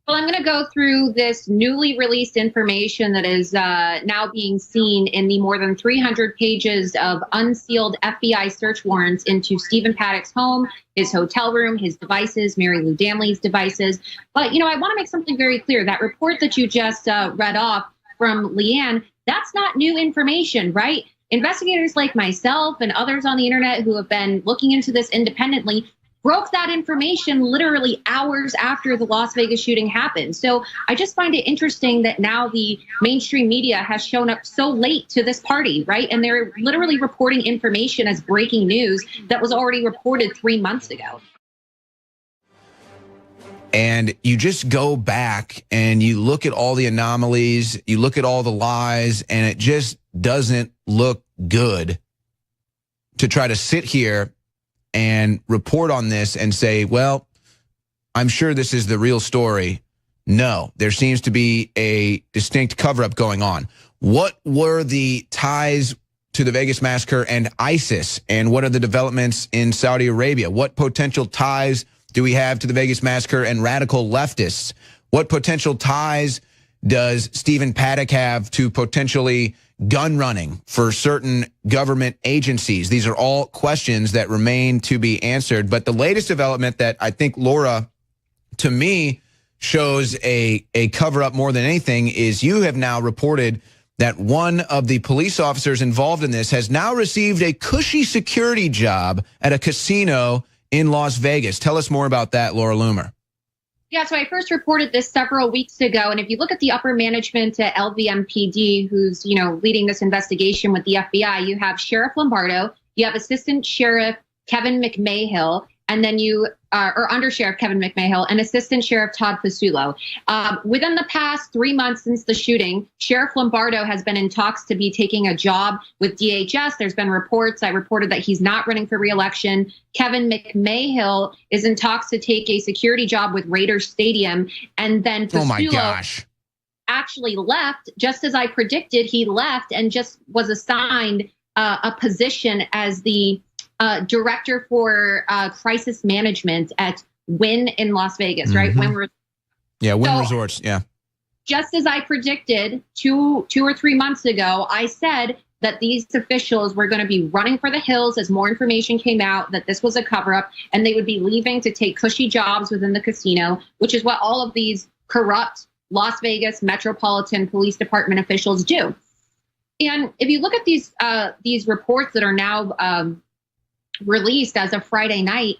P: Well, I'm going to go through this newly released information that is now being seen in the more than 300 pages of unsealed FBI search warrants into Stephen Paddock's home, his hotel room, his devices, Mary Lou Danley's devices. But, I want to make something very clear. That report that you just read off from Leanne, that's not new information, right? Investigators like myself and others on the internet who have been looking into this independently broke that information literally hours after the Las Vegas shooting happened. So I just find it interesting that now the mainstream media has shown up so late to this party, right? And they're literally reporting information as breaking news that was already reported 3 months ago.
A: And you just go back and you look at all the anomalies, you look at all the lies, and it just doesn't look good to try to sit here and report on this and say, well, I'm sure this is the real story. No, there seems to be a distinct cover-up going on. What were the ties to the Vegas massacre and ISIS? And what are the developments in Saudi Arabia? What potential ties do we have to the Vegas massacre and radical leftists? What potential ties does Stephen Paddock have to potentially gun running for certain government agencies? These are all questions that remain to be answered. But the latest development that I think, Laura, to me, shows a cover-up more than anything is you have now reported that one of the police officers involved in this has now received a cushy security job at a casino in Las Vegas. Tell us more about that, Laura Loomer.
P: Yeah, so I first reported this several weeks ago, and if you look at the upper management at LVMPD, who's, leading this investigation with the FBI, you have Sheriff Lombardo, you have Assistant Sheriff Kevin McMahill, and then or Under Sheriff Kevin McMahill and Assistant Sheriff Todd Pasulo. Within the past 3 months since the shooting, Sheriff Lombardo has been in talks to be taking a job with DHS. There's been reports. I reported that he's not running for re-election. Kevin McMahill is in talks to take a security job with Raiders Stadium. And then Pasulo actually left, just as I predicted. He left and just was assigned a position as the director for crisis management at Wynn in Las Vegas, right?
A: Wynn Resorts, yeah.
P: Just as I predicted 2 or 3 months ago, I said that these officials were going to be running for the hills as more information came out, that this was a cover-up, and they would be leaving to take cushy jobs within the casino, which is what all of these corrupt Las Vegas Metropolitan Police Department officials do. And if you look at these reports that are now released as of Friday night,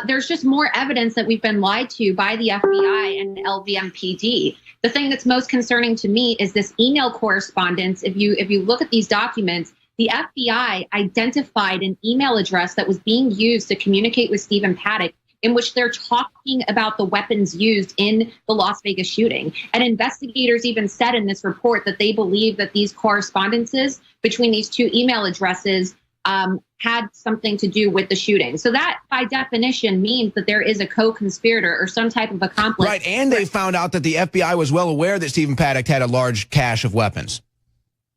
P: there's just more evidence that we've been lied to by the FBI and LVMPD. The thing that's most concerning to me is this email correspondence. If you look at these documents, the FBI identified an email address that was being used to communicate with Stephen Paddock, in which they're talking about the weapons used in the Las Vegas shooting. And investigators even said in this report that they believe that these correspondences between these two email addresses had something to do with the shooting. So that, by definition, means that there is a co-conspirator or some type of accomplice.
A: Right, and they found out that the FBI was well aware that Stephen Paddock had a large cache of weapons.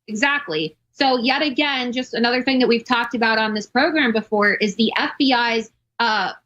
P: Exactly. So yet again, just another thing that we've talked about on this program before is the FBI's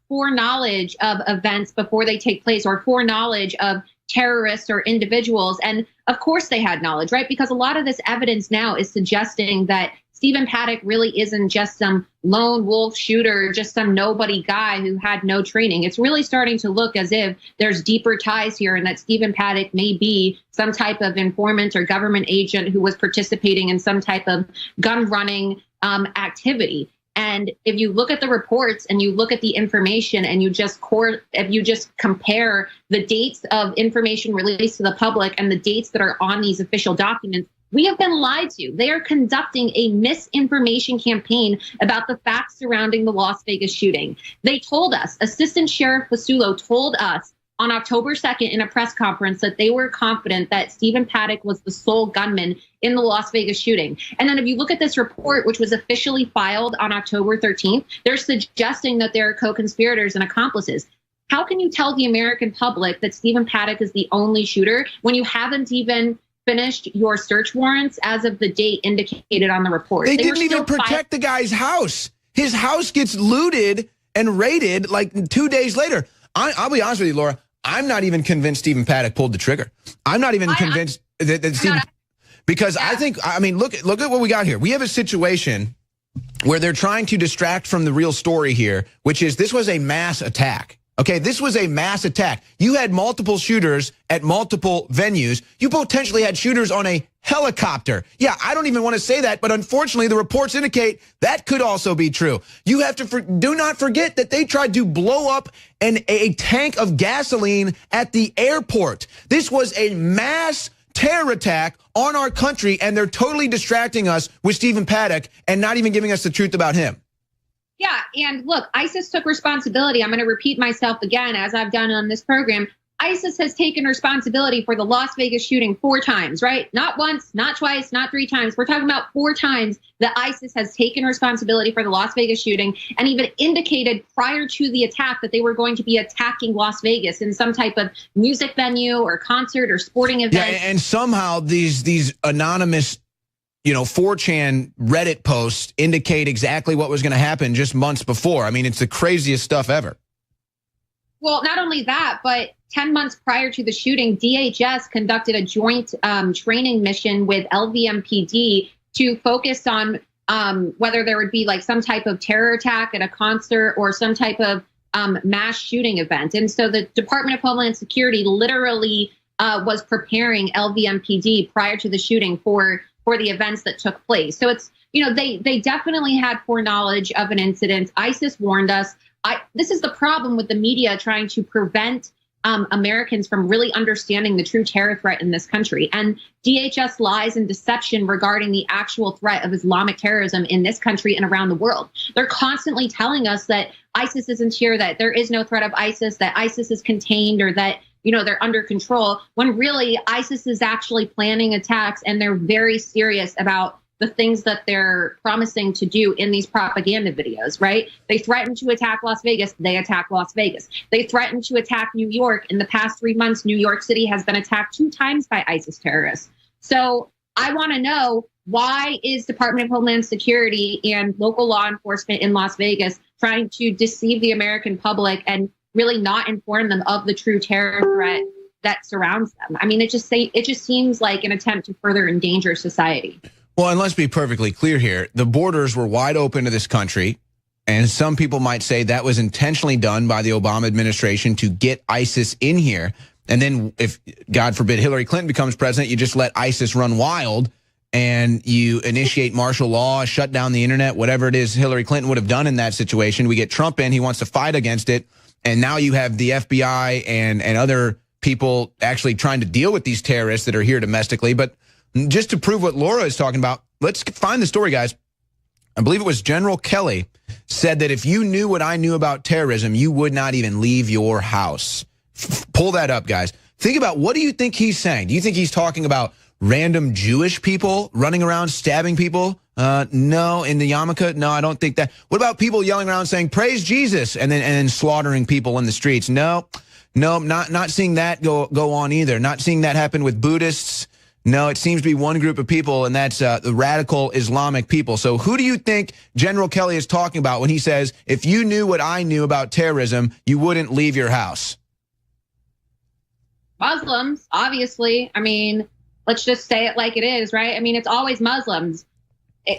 P: foreknowledge of events before they take place, or foreknowledge of terrorists or individuals. And of course they had knowledge, right? Because a lot of this evidence now is suggesting that Stephen Paddock really isn't just some lone wolf shooter, just some nobody guy who had no training. It's really starting to look as if there's deeper ties here, and that Stephen Paddock may be some type of informant or government agent who was participating in some type of gun running activity. And if you look at the reports and you look at the information and you just compare the dates of information released to the public and the dates that are on these official documents, we have been lied to. They are conducting a misinformation campaign about the facts surrounding the Las Vegas shooting. They told us, Assistant Sheriff Fasulo told us on October 2nd in a press conference that they were confident that Stephen Paddock was the sole gunman in the Las Vegas shooting. And then if you look at this report, which was officially filed on October 13th, they're suggesting that there are co-conspirators and accomplices. How can you tell the American public that Stephen Paddock is the only shooter when you haven't even finished your search warrants as of the date indicated on the report?
A: They didn't even protect the guy's house. His house gets looted and raided like 2 days later. I'll be honest with you, Laura. I'm not even convinced Stephen Paddock pulled the trigger. I'm not even convinced that Stephen, because I mean, look at what we got here. We have a situation where they're trying to distract from the real story here, which is this was a mass attack. Okay, this was a mass attack. You had multiple shooters at multiple venues. You potentially had shooters on a helicopter. Yeah, I don't even want to say that, but unfortunately the reports indicate that could also be true. You have to do not forget that they tried to blow up a tank of gasoline at the airport. This was a mass terror attack on our country, and they're totally distracting us with Stephen Paddock and not even giving us the truth about him.
P: Yeah, and look, ISIS took responsibility. I'm going to repeat myself again, as I've done on this program. ISIS has taken responsibility for the Las Vegas shooting 4 times, right? Not once, not twice, not 3 times. We're talking about 4 times that ISIS has taken responsibility for the Las Vegas shooting, and even indicated prior to the attack that they were going to be attacking Las Vegas in some type of music venue or concert or sporting event.
A: Yeah, and somehow these anonymous 4chan Reddit posts indicate exactly what was going to happen just months before. I mean, it's the craziest stuff ever.
P: Well, not only that, but 10 months prior to the shooting, DHS conducted a joint training mission with LVMPD to focus on whether there would be like some type of terror attack at a concert or some type of mass shooting event. And so the Department of Homeland Security literally was preparing LVMPD prior to the shooting for the events that took place. So it's, they definitely had foreknowledge of an incident. ISIS warned us. This is the problem with the media trying to prevent Americans from really understanding the true terror threat in this country. And DHS lies and deception regarding the actual threat of Islamic terrorism in this country and around the world. They're constantly telling us that ISIS isn't here, that there is no threat of ISIS, that ISIS is contained, or that they're under control, when really ISIS is actually planning attacks, and they're very serious about the things that they're promising to do in these propaganda videos, right? They threatened to attack Las Vegas, they attack Las Vegas. They threatened to attack New York. In the past 3 months, New York City has been attacked 2 times by ISIS terrorists. So I want to know, why is Department of Homeland Security and local law enforcement in Las Vegas trying to deceive the American public and really not inform them of the true terror threat that surrounds them? I mean, it just seems like an attempt to further endanger society.
A: Well, and let's be perfectly clear here. The borders were wide open to this country, and some people might say that was intentionally done by the Obama administration to get ISIS in here. And then if, God forbid, Hillary Clinton becomes president, you just let ISIS run wild and you initiate martial law, shut down the internet, whatever it is Hillary Clinton would have done in that situation. We get Trump in, he wants to fight against it. And now you have the FBI and other people actually trying to deal with these terrorists that are here domestically. But just to prove what Laura is talking about, let's find the story, guys. I believe it was General Kelly, said that if you knew what I knew about terrorism, you would not even leave your house. Pull that up, guys. Think about, what do you think he's saying? Do you think he's talking about random Jewish people running around stabbing people? No, in the yarmulke? No, I don't think that. What about people yelling around saying, praise Jesus, and then slaughtering people in the streets? No, not seeing that go on either. Not seeing that happen with Buddhists. No, it seems to be one group of people, and that's the radical Islamic people. So who do you think General Kelly is talking about when he says, if you knew what I knew about terrorism, you wouldn't leave your house?
P: Muslims, obviously. I mean, let's just say it like it is, right? I mean, it's always Muslims.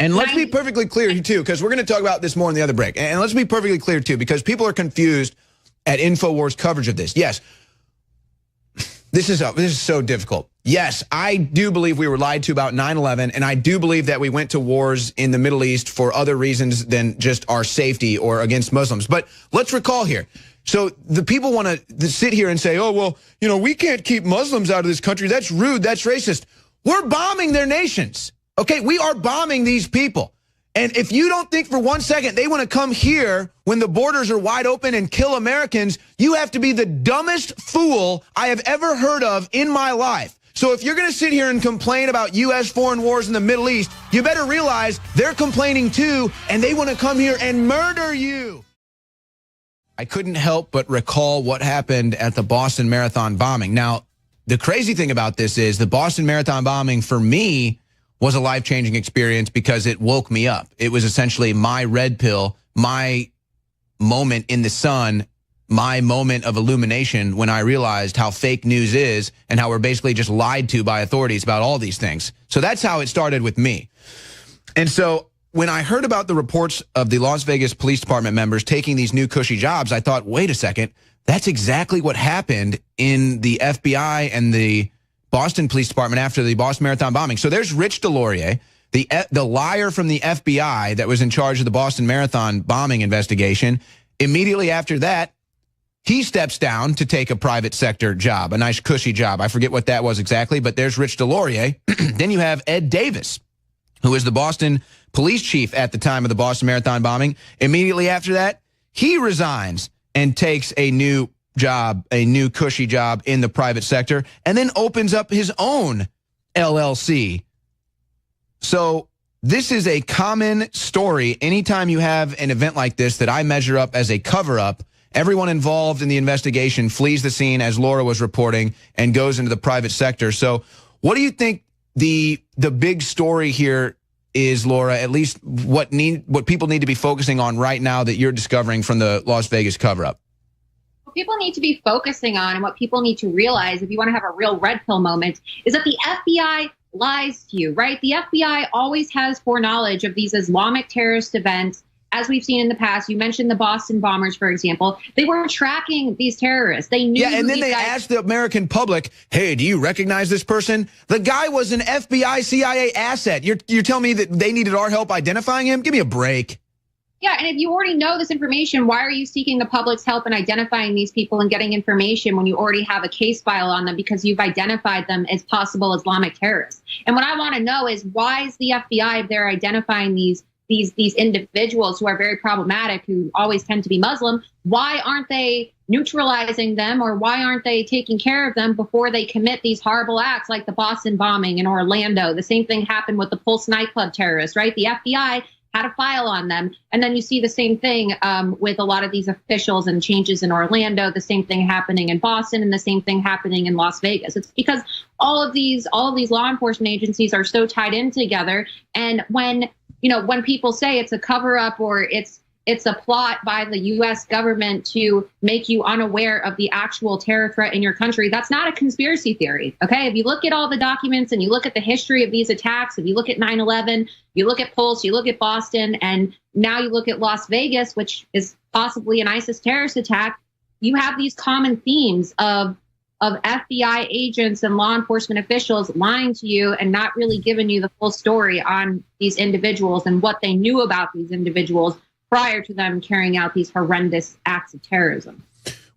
A: And let's be perfectly clear, too, because we're going to talk about this more in the other break. And let's be perfectly clear, too, because people are confused at InfoWars coverage of this. Yes, this is so difficult. Yes, I do believe we were lied to about 9/11, and I do believe that we went to wars in the Middle East for other reasons than just our safety or against Muslims. But let's recall here. So the people want to sit here and say, oh, well, you know, we can't keep Muslims out of this country. That's rude. That's racist. We're bombing their nations. Okay, we are bombing these people. And if you don't think for 1 second they want to come here when the borders are wide open and kill Americans, you have to be the dumbest fool I have ever heard of in my life. So if you're going to sit here and complain about U.S. foreign wars in the Middle East, you better realize they're complaining too, and they want to come here and murder you. I couldn't help but recall what happened at the Boston Marathon bombing. Now, the crazy thing about this is the Boston Marathon bombing, for me, was a life-changing experience because it woke me up. It was essentially my red pill, my moment in the sun, my moment of illumination when I realized how fake news is and how we're basically just lied to by authorities about all these things. So that's how it started with me. And so when I heard about the reports of the Las Vegas Police Department members taking these new cushy jobs, I thought, wait a second, that's exactly what happened in the FBI and the Boston Police Department after the Boston Marathon bombing. So there's Rich Delorier, the liar from the FBI that was in charge of the Boston Marathon bombing investigation. Immediately after that, he steps down to take a private sector job, a nice cushy job. I forget what that was exactly, but there's Rich Delorier. Then you have Ed Davis, who was the Boston police chief at the time of the Boston Marathon bombing. Immediately after that, he resigns and takes a new job, a new cushy job in the private sector, and then opens up his own LLC. So this is a common story. Anytime you have an event like this that I measure up as a cover-up, everyone involved in the investigation flees the scene, as Laura was reporting, and goes into the private sector. So what do you think the big story here is, Laura, at least what people need to be focusing on right now that you're discovering from the Las Vegas cover-up?
P: What people need to be focusing on and what people need to realize if you want to have a real red pill moment is that the FBI lies to you, right? The FBI always has foreknowledge of these Islamic terrorist events. As we've seen in the past, you mentioned the Boston bombers, for example. They were tracking these terrorists. They knew. Yeah,
A: and then they asked the American public, hey, do you recognize this person? The guy was an FBI, CIA asset. You're telling me that they needed our help identifying him? Give me a break.
P: Yeah, and if you already know this information, why are you seeking the public's help in identifying these people and getting information when you already have a case file on them because you've identified them as possible Islamic terrorists? And what I want to know is, why is the FBI, if they're identifying these individuals who are very problematic, who always tend to be Muslim, why aren't they neutralizing them, or why aren't they taking care of them before they commit these horrible acts like the Boston bombing in Orlando? The same thing happened with the Pulse nightclub terrorists, right? The FBI had a file on them. And then you see the same thing with a lot of these officials and changes in Orlando, the same thing happening in Boston, and the same thing happening in Las Vegas. It's because all of these law enforcement agencies are so tied in together. And when people say it's a cover up or it's a plot by the U.S. government to make you unaware of the actual terror threat in your country, that's not a conspiracy theory. OK, if you look at all the documents and you look at the history of these attacks, if you look at 9/11, you look at Pulse, you look at Boston, and now you look at Las Vegas, which is possibly an ISIS terrorist attack, you have these common themes of FBI agents and law enforcement officials lying to you and not really giving you the full story on these individuals and what they knew about these individuals prior to them carrying out these horrendous acts of terrorism.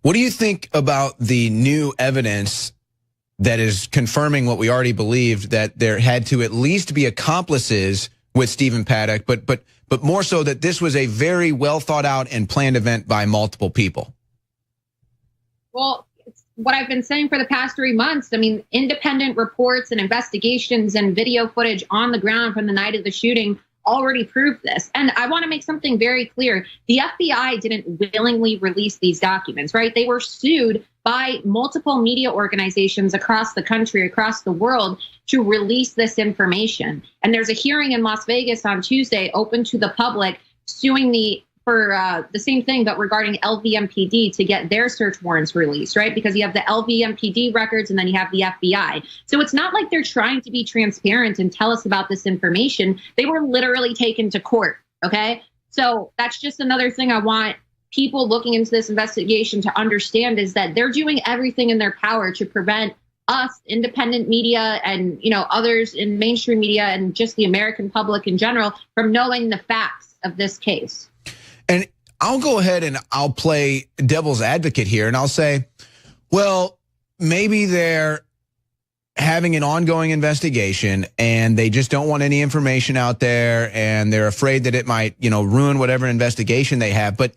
A: What do you think about the new evidence that is confirming what we already believed, that there had to at least be accomplices with Stephen Paddock, but more so that this was a very well thought out and planned event by multiple people.
P: Well, it's what I've been saying for the past 3 months. I mean, independent reports and investigations and video footage on the ground from the night of the shooting already proved this. And I want to make something very clear. The FBI didn't willingly release these documents, right? They were sued by multiple media organizations across the country, across the world, to release this information. And there's a hearing in Las Vegas on Tuesday, open to the public, suing for the same thing, but regarding LVMPD to get their search warrants released, right? Because you have the LVMPD records and then you have the FBI. So it's not like they're trying to be transparent and tell us about this information. They were literally taken to court, okay? So that's just another thing I want people looking into this investigation to understand, is that they're doing everything in their power to prevent us, independent media, and others in mainstream media and just the American public in general, from knowing the facts of this case.
A: And I'll go ahead and I'll play devil's advocate here, and I'll say, well, maybe they're having an ongoing investigation and they just don't want any information out there, and they're afraid that it might, ruin whatever investigation they have. But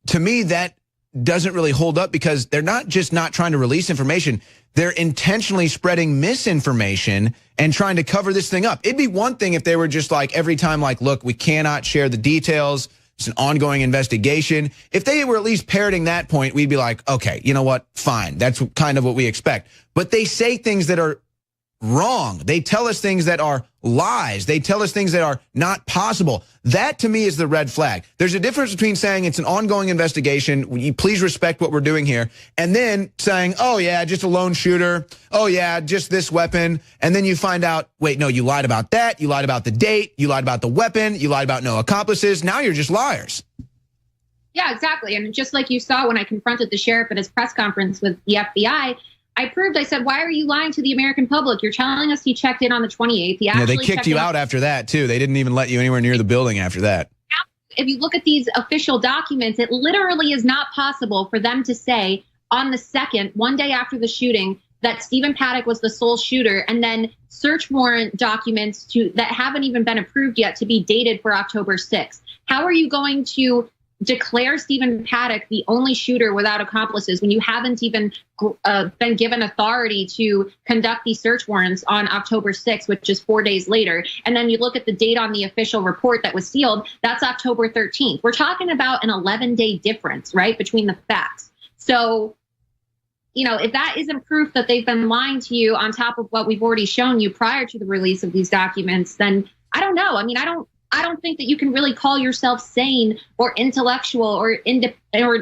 A: to me, that doesn't really hold up, because they're not just not trying to release information. They're intentionally spreading misinformation and trying to cover this thing up. It'd be one thing if they were just like, every time, like, look, we cannot share the details. It's an ongoing investigation. If they were at least parroting that point, we'd be like, okay, you know what? Fine. That's kind of what we expect. But they say things that are wrong. They tell us things that are lies. They tell us things that are not possible. That, to me, is the red flag. There's a difference between saying it's an ongoing investigation, will you please respect what we're doing here, and then saying, oh yeah, just a lone shooter, oh yeah, just this weapon, and then you find out, wait, no, you lied about that, you lied about the date, you lied about the weapon, you lied about no accomplices, now you're just liars.
P: Yeah, exactly. And just like you saw when I confronted the sheriff at his press conference with the FBI, I said, why are you lying to the American public? You're telling us he checked in on the 28th.
A: They kicked you out after that, too. They didn't even let you anywhere near the building after that.
P: If you look at these official documents, it literally is not possible for them to say on the 2nd, one day after the shooting, that Stephen Paddock was the sole shooter, and then search warrant documents that haven't even been approved yet to be dated for October 6th. How are you going to declare Stephen Paddock the only shooter without accomplices when you haven't even been given authority to conduct these search warrants on October 6th, which is 4 days later? And then you look at the date on the official report that was sealed, that's October 13th. We're talking about an 11-day difference, right, between the facts. So, if that isn't proof that they've been lying to you on top of what we've already shown you prior to the release of these documents, then I don't know. I mean, I don't think that you can really call yourself sane or intellectual or an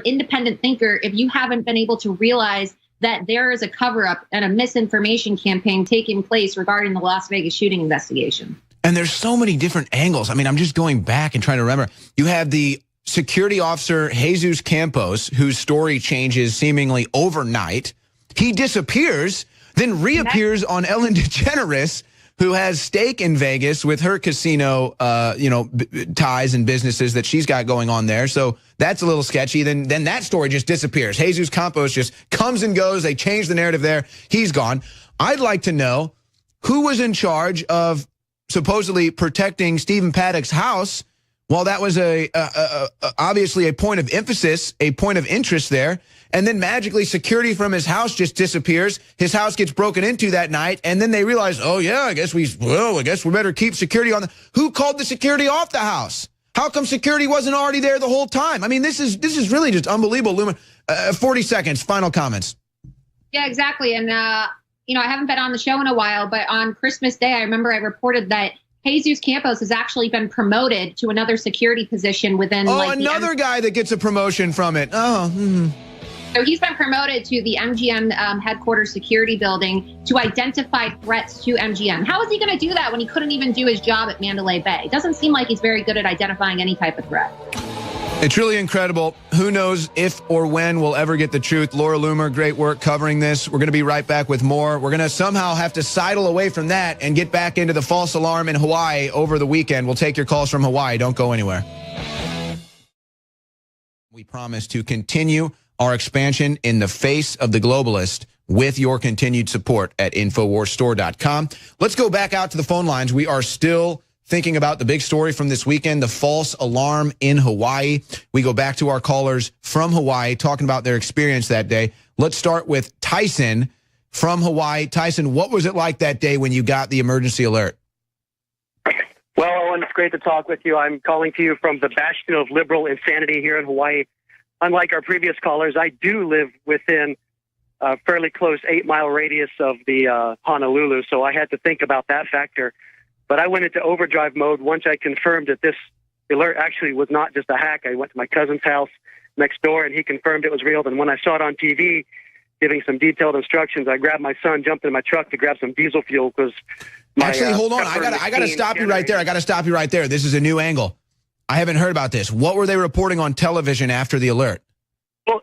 P: independent thinker if you haven't been able to realize that there is a cover-up and a misinformation campaign taking place regarding the Las Vegas shooting investigation.
A: And there's so many different angles. I mean, I'm just going back and trying to remember. You have the security officer, Jesus Campos, whose story changes seemingly overnight. He disappears, then reappears on Ellen DeGeneres, who has stake in Vegas with her casino, ties and businesses that she's got going on there. So that's a little sketchy. Then that story just disappears. Jesus Campos just comes and goes. They change the narrative there. He's gone. I'd like to know who was in charge of supposedly protecting Stephen Paddock's house. Well, that was obviously a point of emphasis, a point of interest there. And then magically security from his house just disappears. His house gets broken into that night. And then they realize, oh yeah, I guess we better keep security on. Who called the security off the house? How come security wasn't already there the whole time? I mean, this is really just unbelievable. 40 seconds, final comments.
P: Yeah, exactly. And, I haven't been on the show in a while, but on Christmas Day, I remember I reported that Jesus Campos has actually been promoted to another security position within. Oh,
A: another guy that gets a promotion from it.
P: So he's been promoted to the MGM headquarters security building to identify threats to MGM. How is he going to do that when he couldn't even do his job at Mandalay Bay? It doesn't seem like he's very good at identifying any type of threat.
A: It's really incredible. Who knows if or when we'll ever get the truth. Laura Loomer, great work covering this. We're going to be right back with more. We're going to somehow have to sidle away from that and get back into the false alarm in Hawaii over the weekend. We'll take your calls from Hawaii. Don't go anywhere. We promise to continue our expansion in the face of the globalist with your continued support at InfoWarsStore.com. Let's go back out to the phone lines. We are still thinking about the big story from this weekend, the false alarm in Hawaii. We go back to our callers from Hawaii talking about their experience that day. Let's start with Tyson from Hawaii. Tyson, what was it like that day when you got the emergency alert?
Q: Well, Owen, it's great to talk with you. I'm calling to you from the bastion of liberal insanity here in Hawaii. Unlike our previous callers, I do live within a fairly close 8-mile radius of the Honolulu, so I had to think about that factor. But I went into overdrive mode once I confirmed that this alert actually was not just a hack. I went to my cousin's house next door, and he confirmed it was real. And when I saw it on TV, giving some detailed instructions, I grabbed my son, jumped in my truck to grab some diesel fuel because
A: actually, hold on. I gotta stop you right there. I gotta stop you right there. This is a new angle. I haven't heard about this. What were they reporting on television after the alert?
Q: Well,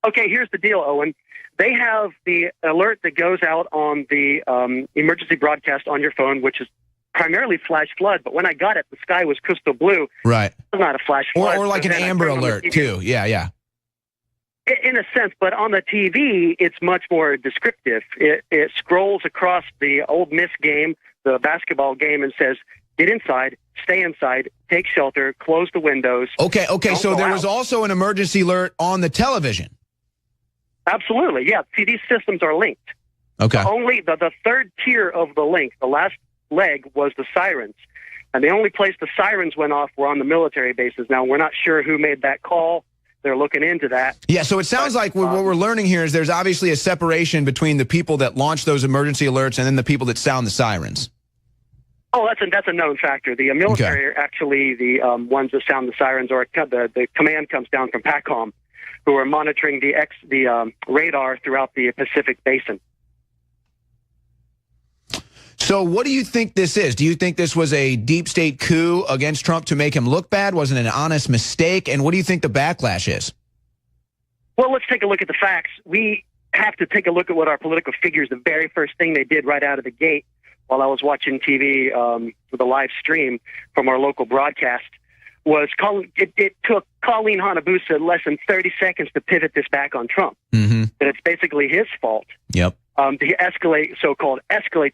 Q: okay, here's the deal, Owen. They have the alert that goes out on the emergency broadcast on your phone, which is primarily flash flood. But when I got it, the sky was crystal blue.
A: Right.
Q: It's not a flash flood.
A: Or like an Amber Alert, too. Yeah.
Q: In a sense, but on the TV, it's much more descriptive. It scrolls across the Ole Miss game, the basketball game, and says, get inside, stay inside, take shelter, close the windows.
A: Okay, so there was also an emergency alert on the television.
Q: Absolutely, yeah. See, these systems are linked.
A: Okay.
Q: Only the third tier of the link, the last leg, was the sirens. And the only place the sirens went off were on the military bases. Now, we're not sure who made that call. They're looking into that.
A: Yeah, so it sounds like what we're learning here is there's obviously a separation between the people that launch those emergency alerts and then the people that sound the sirens.
Q: Oh, that's a known factor. The military are actually the ones that sound the sirens, or the command comes down from PACOM, who are monitoring the radar throughout the Pacific Basin.
A: So what do you think this is? Do you think this was a deep state coup against Trump to make him look bad? Was it an honest mistake? And what do you think the backlash is?
Q: Well, let's take a look at the facts. We have to take a look at what our political figures, the very first thing they did right out of the gate while I was watching TV with a live stream from our local broadcast, was it took Colleen Hanabusa less than 30 seconds to pivot this back on Trump.
A: Mm-hmm.
Q: That it's basically his fault.
A: Yep.
Q: To escalate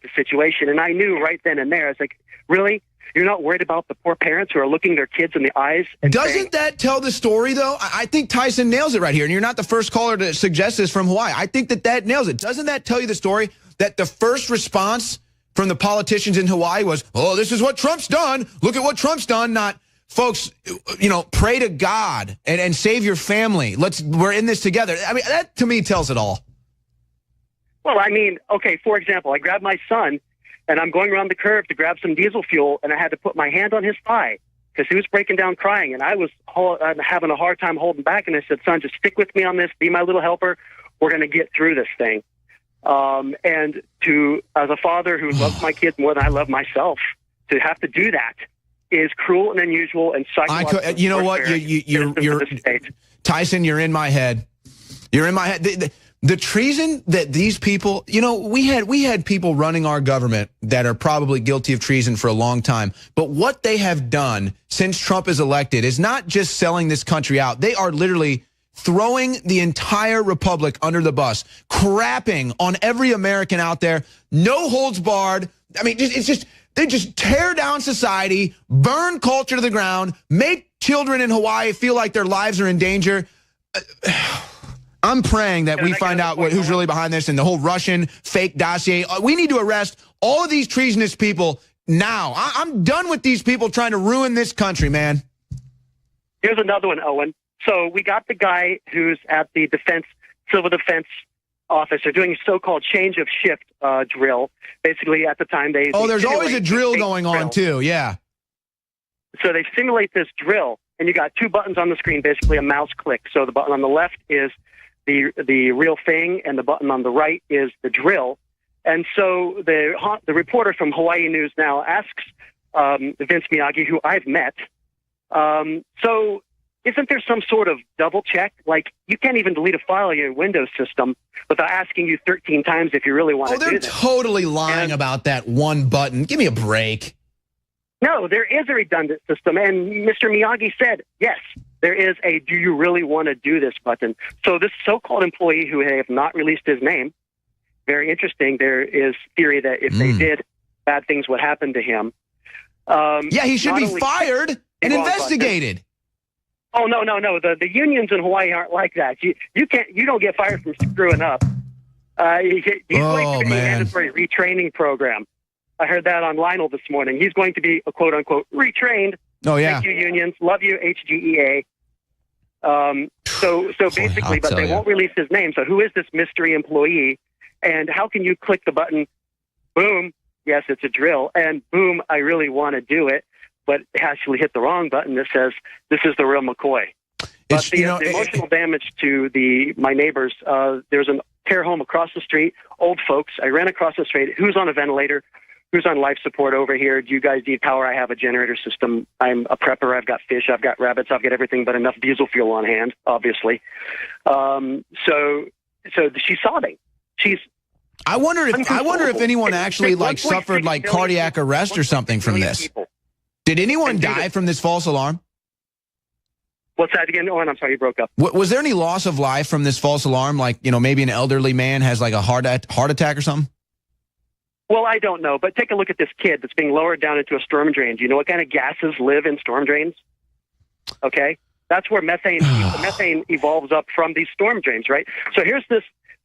Q: the situation. And I knew right then and there, I was like, really? You're not worried about the poor parents who are looking their kids in the eyes? And
A: Doesn't that tell the story, though? I think Tyson nails it right here. And you're not the first caller to suggest this from Hawaii. I think that nails it. Doesn't that tell you the story that the first response from the politicians in Hawaii was, oh, this is what Trump's done. Look at what Trump's done. Not, folks, pray to God and save your family. We're in this together. I mean, that to me tells it all.
Q: Well, I mean, okay, for example, I grabbed my son, and I'm going around the curve to grab some diesel fuel, and I had to put my hand on his thigh because he was breaking down crying, and I was having a hard time holding back, and I said, son, just stick with me on this, be my little helper, we're going to get through this thing. And as a father who loves my kids more than I love myself, to have to do that is cruel and unusual and psychological.
A: You know what? You're Tyson, you're in my head. You're in my head. The treason that these people, we had people running our government that are probably guilty of treason for a long time. But what they have done since Trump is elected is not just selling this country out. They are literally throwing the entire republic under the bus, crapping on every American out there, no holds barred. I mean, they just tear down society, burn culture to the ground, make children in Hawaii feel like their lives are in danger. I'm praying that we find out who's really behind this and the whole Russian fake dossier. We need to arrest all of these treasonous people now. I'm done with these people trying to ruin this country, man.
Q: Here's another one, Owen. So we got the guy who's at the civil defense office. They're doing a so-called change of shift drill. Basically, at the time,
A: there's always a drill going on, too, yeah.
Q: So they simulate this drill, and you got two buttons on the screen, basically a mouse click. So the button on the left is the real thing, and the button on the right is the drill. And so the reporter from Hawaii News Now asks Vince Miyagi, who I've met, so isn't there some sort of double check? Like, you can't even delete a file on your Windows system without asking you 13 times if you really want to do this.
A: They're totally lying about that one button. Give me a break.
Q: No, there is a redundant system, and Mr. Miyagi said, yes, there is a do you really want to do this button. So this so-called employee who have not released his name, very interesting, there is theory that if they did, bad things would happen to him.
A: Yeah, he should be fired and investigated.
Q: Oh, no. The unions in Hawaii aren't like that. You don't get fired from screwing up. He's going to be a mandatory retraining program. I heard that on Lionel this morning. He's going to be a quote unquote retrained.
A: Oh yeah.
Q: Thank you, unions. Love you, HGEA. So basically, but they won't release his name. So who is this mystery employee? And how can you click the button? Boom. Yes, it's a drill. And boom, I really want to do it. But actually hit the wrong button that says, this is the real McCoy. But the emotional damage to my neighbors, there's a care home across the street, old folks. I ran across the street. Who's on a ventilator? Who's on life support over here? Do you guys need power? I have a generator system. I'm a prepper. I've got fish. I've got rabbits. I've got everything but enough diesel fuel on hand, obviously. So she's sobbing.
A: I wonder if anyone actually suffered cardiac arrest or something from this. Did anyone die from this false alarm?
Q: What's that again? Oh, and I'm sorry, you broke up.
A: Was there any loss of life from this false alarm? Maybe an elderly man has a heart attack or something?
Q: Well, I don't know, but take a look at this kid that's being lowered down into a storm drain. Do you know what kind of gases live in storm drains? Okay, that's where methane evolves up from these storm drains, right? So here's this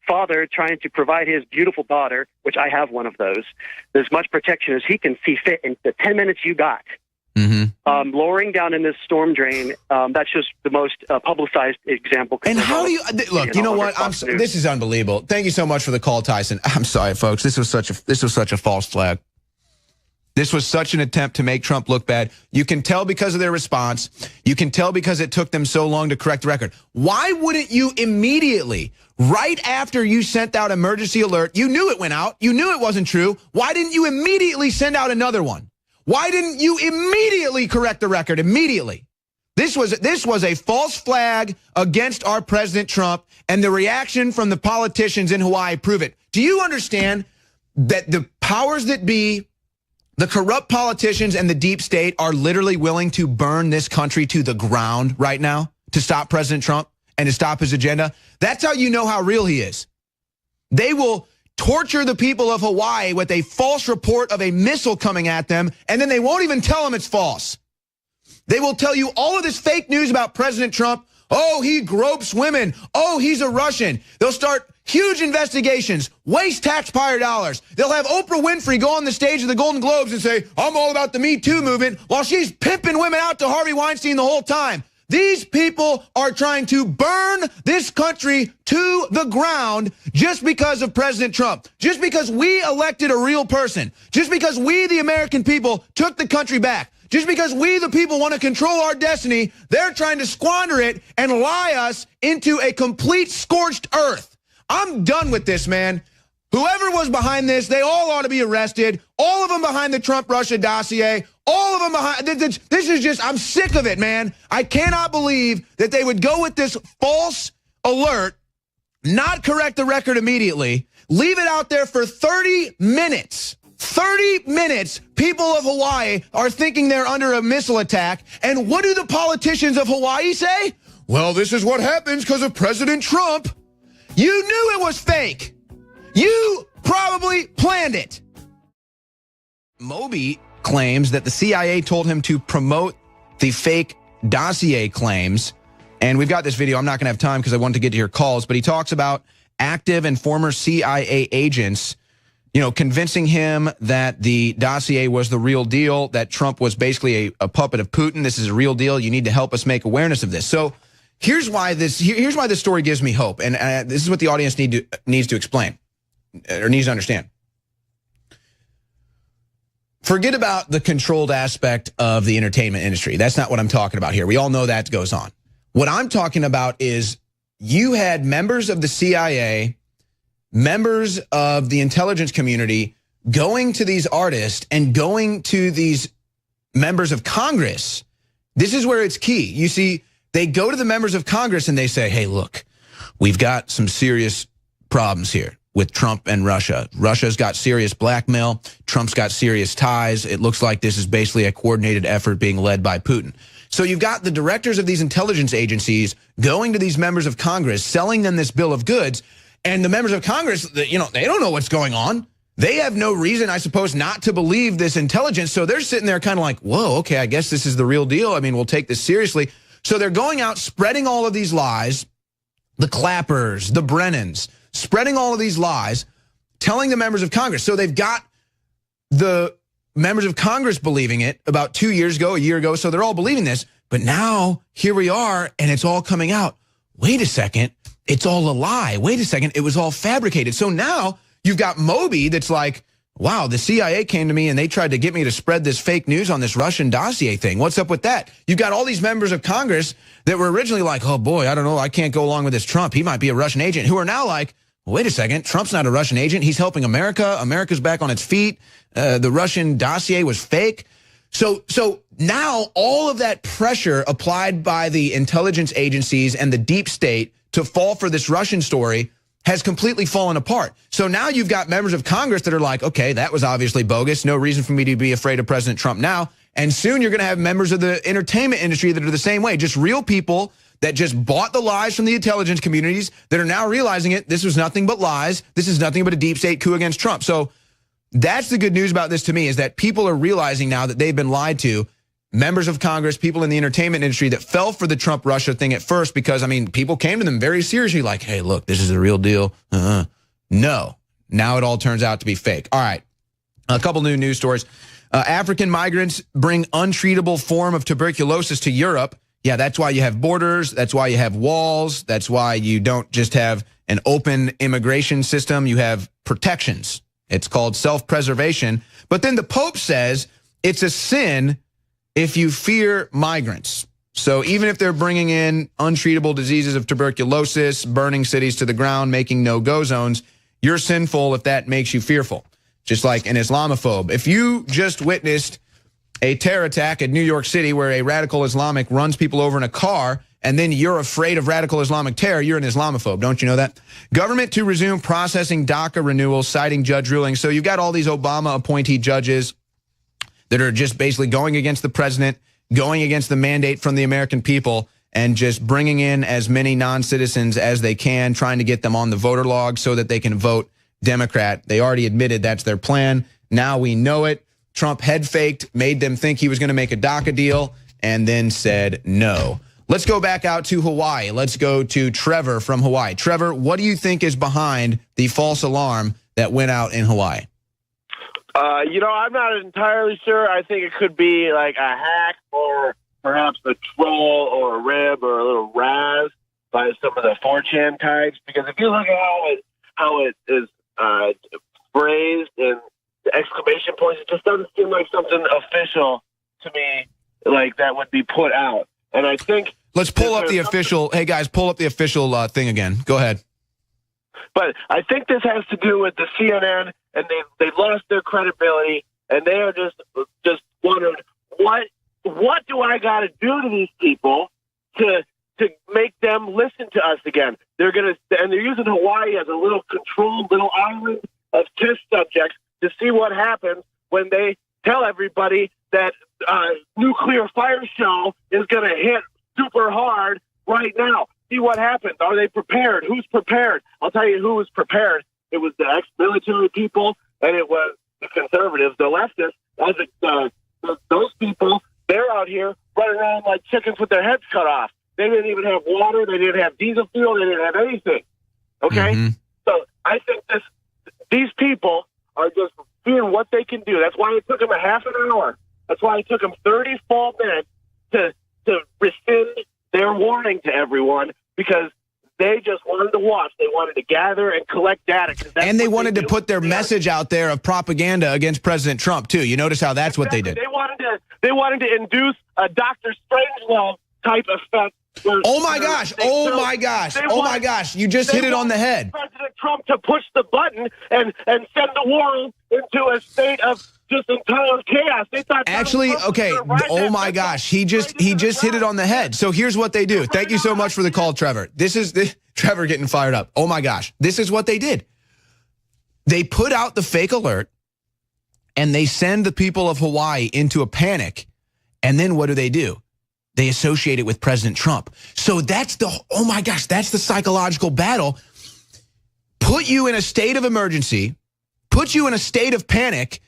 Q: father trying to provide his beautiful daughter, which I have one of those, as much protection as he can see fit in the 10 minutes you got. Mm-hmm. Lowering down in this storm drain, that's just the most publicized example.
A: And how do you look? You know what? This is unbelievable. Thank you so much for the call, Tyson. I'm sorry, folks. This was such a false flag. This was such an attempt to make Trump look bad. You can tell because of their response. You can tell because it took them so long to correct the record. Why wouldn't you immediately, right after you sent out emergency alert, you knew it went out, you knew it wasn't true, why didn't you immediately send out another one? Why didn't you immediately correct the record? Immediately. This was a false flag against our President Trump, and the reaction from the politicians in Hawaii prove it. Do you understand that the powers that be, the corrupt politicians and the deep state are literally willing to burn this country to the ground right now to stop President Trump and to stop his agenda? That's how you know how real he is. They will torture the people of Hawaii with a false report of a missile coming at them, and then they won't even tell them it's false. They will tell you all of this fake news about President Trump. Oh, he gropes women. Oh, he's a Russian. They'll start huge investigations, waste taxpayer dollars. They'll have Oprah Winfrey go on the stage of the Golden Globes and say, I'm all about the Me Too movement, while she's pimping women out to Harvey Weinstein the whole time. These people are trying to burn this country to the ground just because of President Trump, just because we elected a real person, just because we, the American people, took the country back, just because we, the people, want to control our destiny. They're trying to squander it and lie us into a complete scorched earth. I'm done with this, man. Whoever was behind this, they all ought to be arrested. All of them behind the Trump-Russia dossier. All of them behind. This is just, I'm sick of it, man. I cannot believe that they would go with this false alert, not correct the record immediately, leave it out there for 30 minutes. 30 minutes, people of Hawaii are thinking they're under a missile attack. And what do the politicians of Hawaii say? Well, this is what happens because of President Trump. You knew it was fake. You probably planned it. Moby claims that the CIA told him to promote the fake dossier claims. And we've got this video. I'm not going to have time because I wanted to get to your calls. But he talks about active and former CIA agents, convincing him that the dossier was the real deal, that Trump was basically a puppet of Putin. This is a real deal. You need to help us make awareness of this. So here's why this story gives me hope. And this is what the audience needs to explain or needs to understand. Forget about the controlled aspect of the entertainment industry. That's not what I'm talking about here. We all know that goes on. What I'm talking about is you had members of the CIA, members of the intelligence community going to these artists and going to these members of Congress. This is where it's key. You see, they go to the members of Congress and they say, hey, look, we've got some serious problems here with Trump and Russia. Russia's got serious blackmail. Trump's got serious ties. It looks like this is basically a coordinated effort being led by Putin. So you've got the directors of these intelligence agencies going to these members of Congress, selling them this bill of goods. And the members of Congress, they don't know what's going on. they have no reason, I suppose, not to believe this intelligence. So they're sitting there kind of like, whoa, okay, I guess this is the real deal. I mean, we'll take this seriously. So they're going out spreading all of these lies, the Clappers, the Brennans, spreading all of these lies, telling the members of Congress. So they've got the members of Congress believing it about 2 years ago, a year ago. So they're all believing this. But now here we are and it's all coming out. Wait a second. It's all a lie. Wait a second. It was all fabricated. So now you've got Moby that's like, wow, the CIA came to me and they tried to get me to spread this fake news on this Russian dossier thing. What's up with that? You've got all these members of Congress that were originally like, oh boy, I don't know, I can't go along with this Trump. He might be a Russian agent, who are now like, wait a second, Trump's not a Russian agent. He's helping America. America's back on its feet. The Russian dossier was fake. So now all of that pressure applied by the intelligence agencies and the deep state to fall for this Russian story has completely fallen apart. So now you've got members of Congress that are like, okay, that was obviously bogus. No reason for me to be afraid of President Trump now. And soon you're going to have members of the entertainment industry that are the same way, just real people that just bought the lies from the intelligence communities that are now realizing it. This was nothing but lies. This is nothing but a deep state coup against Trump. So that's the good news about this to me, is that people are realizing now that they've been lied to. Members of Congress, people in the entertainment industry that fell for the Trump-Russia thing at first because, I mean, people came to them very seriously like, hey, look, this is the real deal. No. Now it all turns out to be fake. All right. A couple new news stories. African migrants bring untreatable form of tuberculosis to Europe. Yeah, that's why you have borders. That's why you have walls. That's why you don't just have an open immigration system. You have protections. It's called self-preservation. But then the Pope says it's a sin if you fear migrants. So even if they're bringing in untreatable diseases of tuberculosis, burning cities to the ground, making no-go zones, you're sinful if that makes you fearful. Just like an Islamophobe. If you just witnessed a terror attack at New York City where a radical Islamic runs people over in a car and then you're afraid of radical Islamic terror, you're an Islamophobe. Don't you know that? Government to resume processing DACA renewals, citing judge rulings. So you've got all these Obama appointee judges that are just basically going against the president, going against the mandate from the American people, and just bringing in as many non-citizens as they can, trying to get them on the voter log so that they can vote Democrat. They already admitted that's their plan. Now we know it. Trump head faked, made them think he was going to make a DACA deal, and then said no. Let's go back out to Hawaii. Let's go to Trevor from Hawaii. Trevor, what do you think is behind the false alarm that went out in Hawaii?
R: I'm not entirely sure. I think it could be like a hack or perhaps a troll or a rib or a little razz by some of the 4chan types. Because if you look at how it is phrased and the exclamation points, it just doesn't seem like something official to me, like that would be put out. And I think
A: let's pull up the official. Hey guys, pull up the official thing again. Go ahead.
R: But I think this has to do with the CNN, and they lost their credibility, and they are just wondering what do I got to do to these people to make them listen to us again? They're using Hawaii as a little controlled little island of test subjects to see what happens when they tell everybody that nuclear fire show is going to hit super hard right now. See what happens. Are they prepared? Who's prepared? I'll tell you who was prepared. It was the ex-military people, and it was the conservatives, the leftists. Those people, they're out here running around like chickens with their heads cut off. They didn't even have water. They didn't have diesel fuel. They didn't have anything. Okay? Mm-hmm. So I think these people are just seeing what they can do. That's why it took them a half an hour. That's why it took them 30 full minutes to rescind their warning to everyone, because they just wanted to watch. They wanted to gather and collect data.
A: And they wanted to put their message out there of propaganda against President Trump, too. You notice how that's what they did.
R: They wanted to induce a Dr. Strangelove type effect.
A: Oh, my gosh. Oh, my gosh. Oh, my gosh. You just hit it on the head.
R: President Trump to push the button and send the world into a state of just entire chaos. They thought
A: actually, okay. Oh my gosh, he just hit it on the head. So here's what they do. Thank you so much for the call, Trevor. Trevor getting fired up. Oh my gosh, this is what they did. They put out the fake alert, and they send the people of Hawaii into a panic. And then what do? They associate it with President Trump. So that's oh my gosh, that's the psychological battle. Put you in a state of emergency. put you in a state of panic,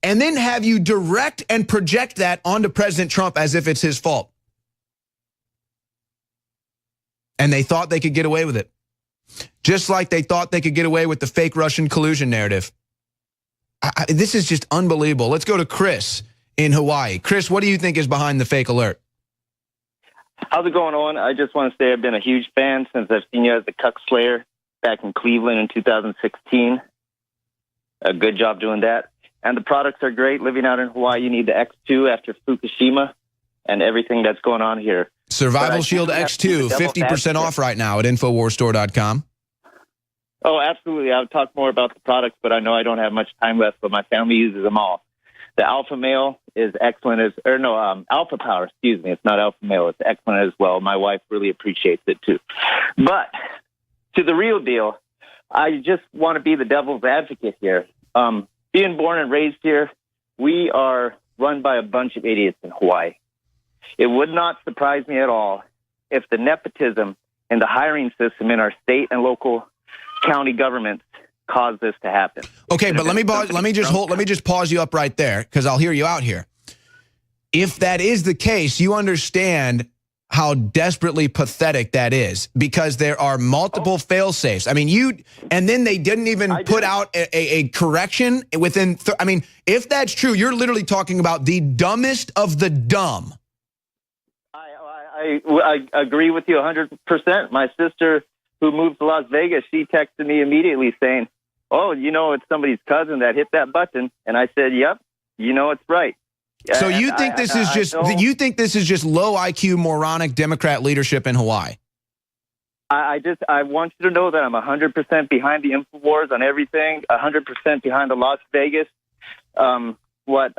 A: and then have you direct and project that onto President Trump as if it's his fault. And they thought they could get away with it. Just like they thought they could get away with the fake Russian collusion narrative. This is just unbelievable. Let's go to Chris in Hawaii. Chris, what do you think is behind the fake alert?
S: How's it going on? I just want to say I've been a huge fan since I've seen you as the Cuck Slayer back in Cleveland in 2016. A good job doing that. And the products are great. Living out in Hawaii, you need the X2 after Fukushima and everything that's going on here.
A: Survival Shield X2, 50% off right now at InfoWarsStore.com.
S: Oh, absolutely. I would talk more about the products, but I know I don't have much time left, but my family uses them all. The Alpha Male is excellent Alpha Power, excuse me. It's not Alpha Male. It's excellent as well. My wife really appreciates it too. But to the real deal, I just want to be the devil's advocate here. Being born and raised here, we are run by a bunch of idiots in Hawaii. It would not surprise me at all if the nepotism and the hiring system in our state and local county governments caused this to happen.
A: Okay, but let me just pause you up right there, because I'll hear you out here. If that is the case, you understand how desperately pathetic that is, because there are multiple fail-safes. I mean, and then they didn't even put out a correction within, I mean, if that's true, you're literally talking about the dumbest of the dumb.
S: I agree with you 100%. My sister, who moved to Las Vegas, she texted me immediately saying, "Oh, you know, it's somebody's cousin that hit that button." And I said, "Yep, you know it's right."
A: So you think this is just low IQ, moronic Democrat leadership in Hawaii?
S: I want you to know that I'm 100% behind the InfoWars on everything, 100% behind the Las Vegas, what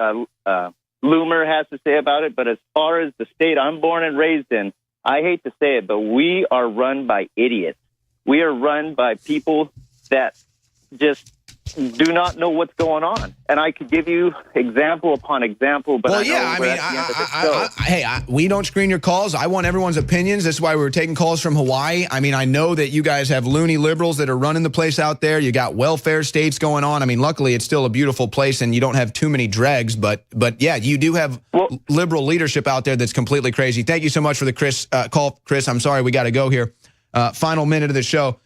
S: Loomer has to say about it. But as far as the state I'm born and raised in, I hate to say it, but we are run by idiots. We are run by people that just do not know what's going on. And I could give you example upon example, but
A: we don't screen your calls. I want everyone's opinions. That's why we were taking calls from Hawaii. I mean, I know that you guys have loony liberals that are running the place out there. You got welfare states going on. I mean, luckily it's still a beautiful place and you don't have too many dregs, but yeah, you do have liberal leadership out there that's completely crazy. Thank you so much for the call, Chris. I'm sorry we got to go here. Final minute of the show.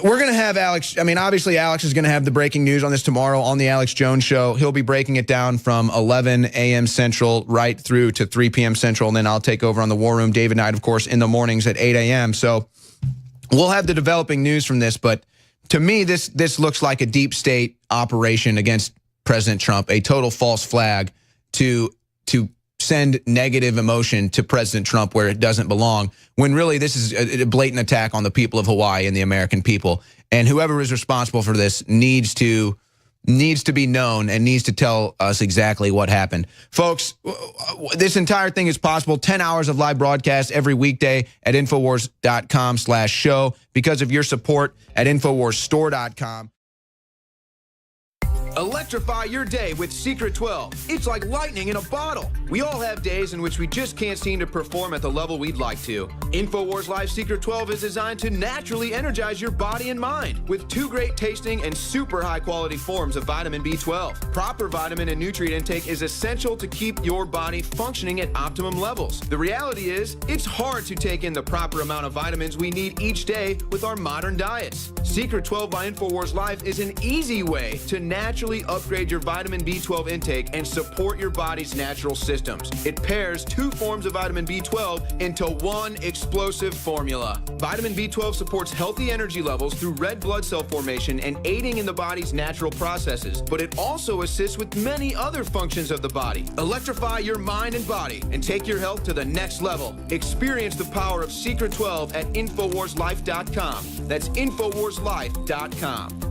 A: We're going to have Alex. I mean, obviously, Alex is going to have the breaking news on this tomorrow on the Alex Jones Show. He'll be breaking it down from 11 a.m. Central right through to 3 p.m. Central, and then I'll take over on the War Room. David Knight, of course, in the mornings at 8 a.m. So we'll have the developing news from this. But to me, this looks like a deep state operation against President Trump, a total false flag to send negative emotion to President Trump where it doesn't belong, when really this is a blatant attack on the people of Hawaii and the American people. And whoever is responsible for this needs to be known and needs to tell us exactly what happened. Folks, this entire thing is possible. 10 hours of live broadcast every weekday at Infowars.com/show because of your support at InfoWarsStore.com. Electrify your day with Secret 12. It's like lightning in a bottle. We all have days in which we just can't seem to perform at the level we'd like to. InfoWars Live Secret 12 is designed to naturally energize your body and mind with 2 great tasting and super high quality forms of vitamin B12. Proper vitamin and nutrient intake is essential to keep your body functioning at optimum levels. The reality is, it's hard to take in the proper amount of vitamins we need each day with our modern diets. Secret 12 by InfoWars Live is an easy way to naturally upgrade your vitamin B12 intake and support your body's natural systems. It pairs 2 forms of vitamin B12 into one explosive formula. Vitamin B12 supports healthy energy levels through red blood cell formation and aiding in the body's natural processes, but it also assists with many other functions of the body. Electrify your mind and body and take your health to the next level. Experience the power of Secret 12 at InfoWarsLife.com. That's InfoWarsLife.com.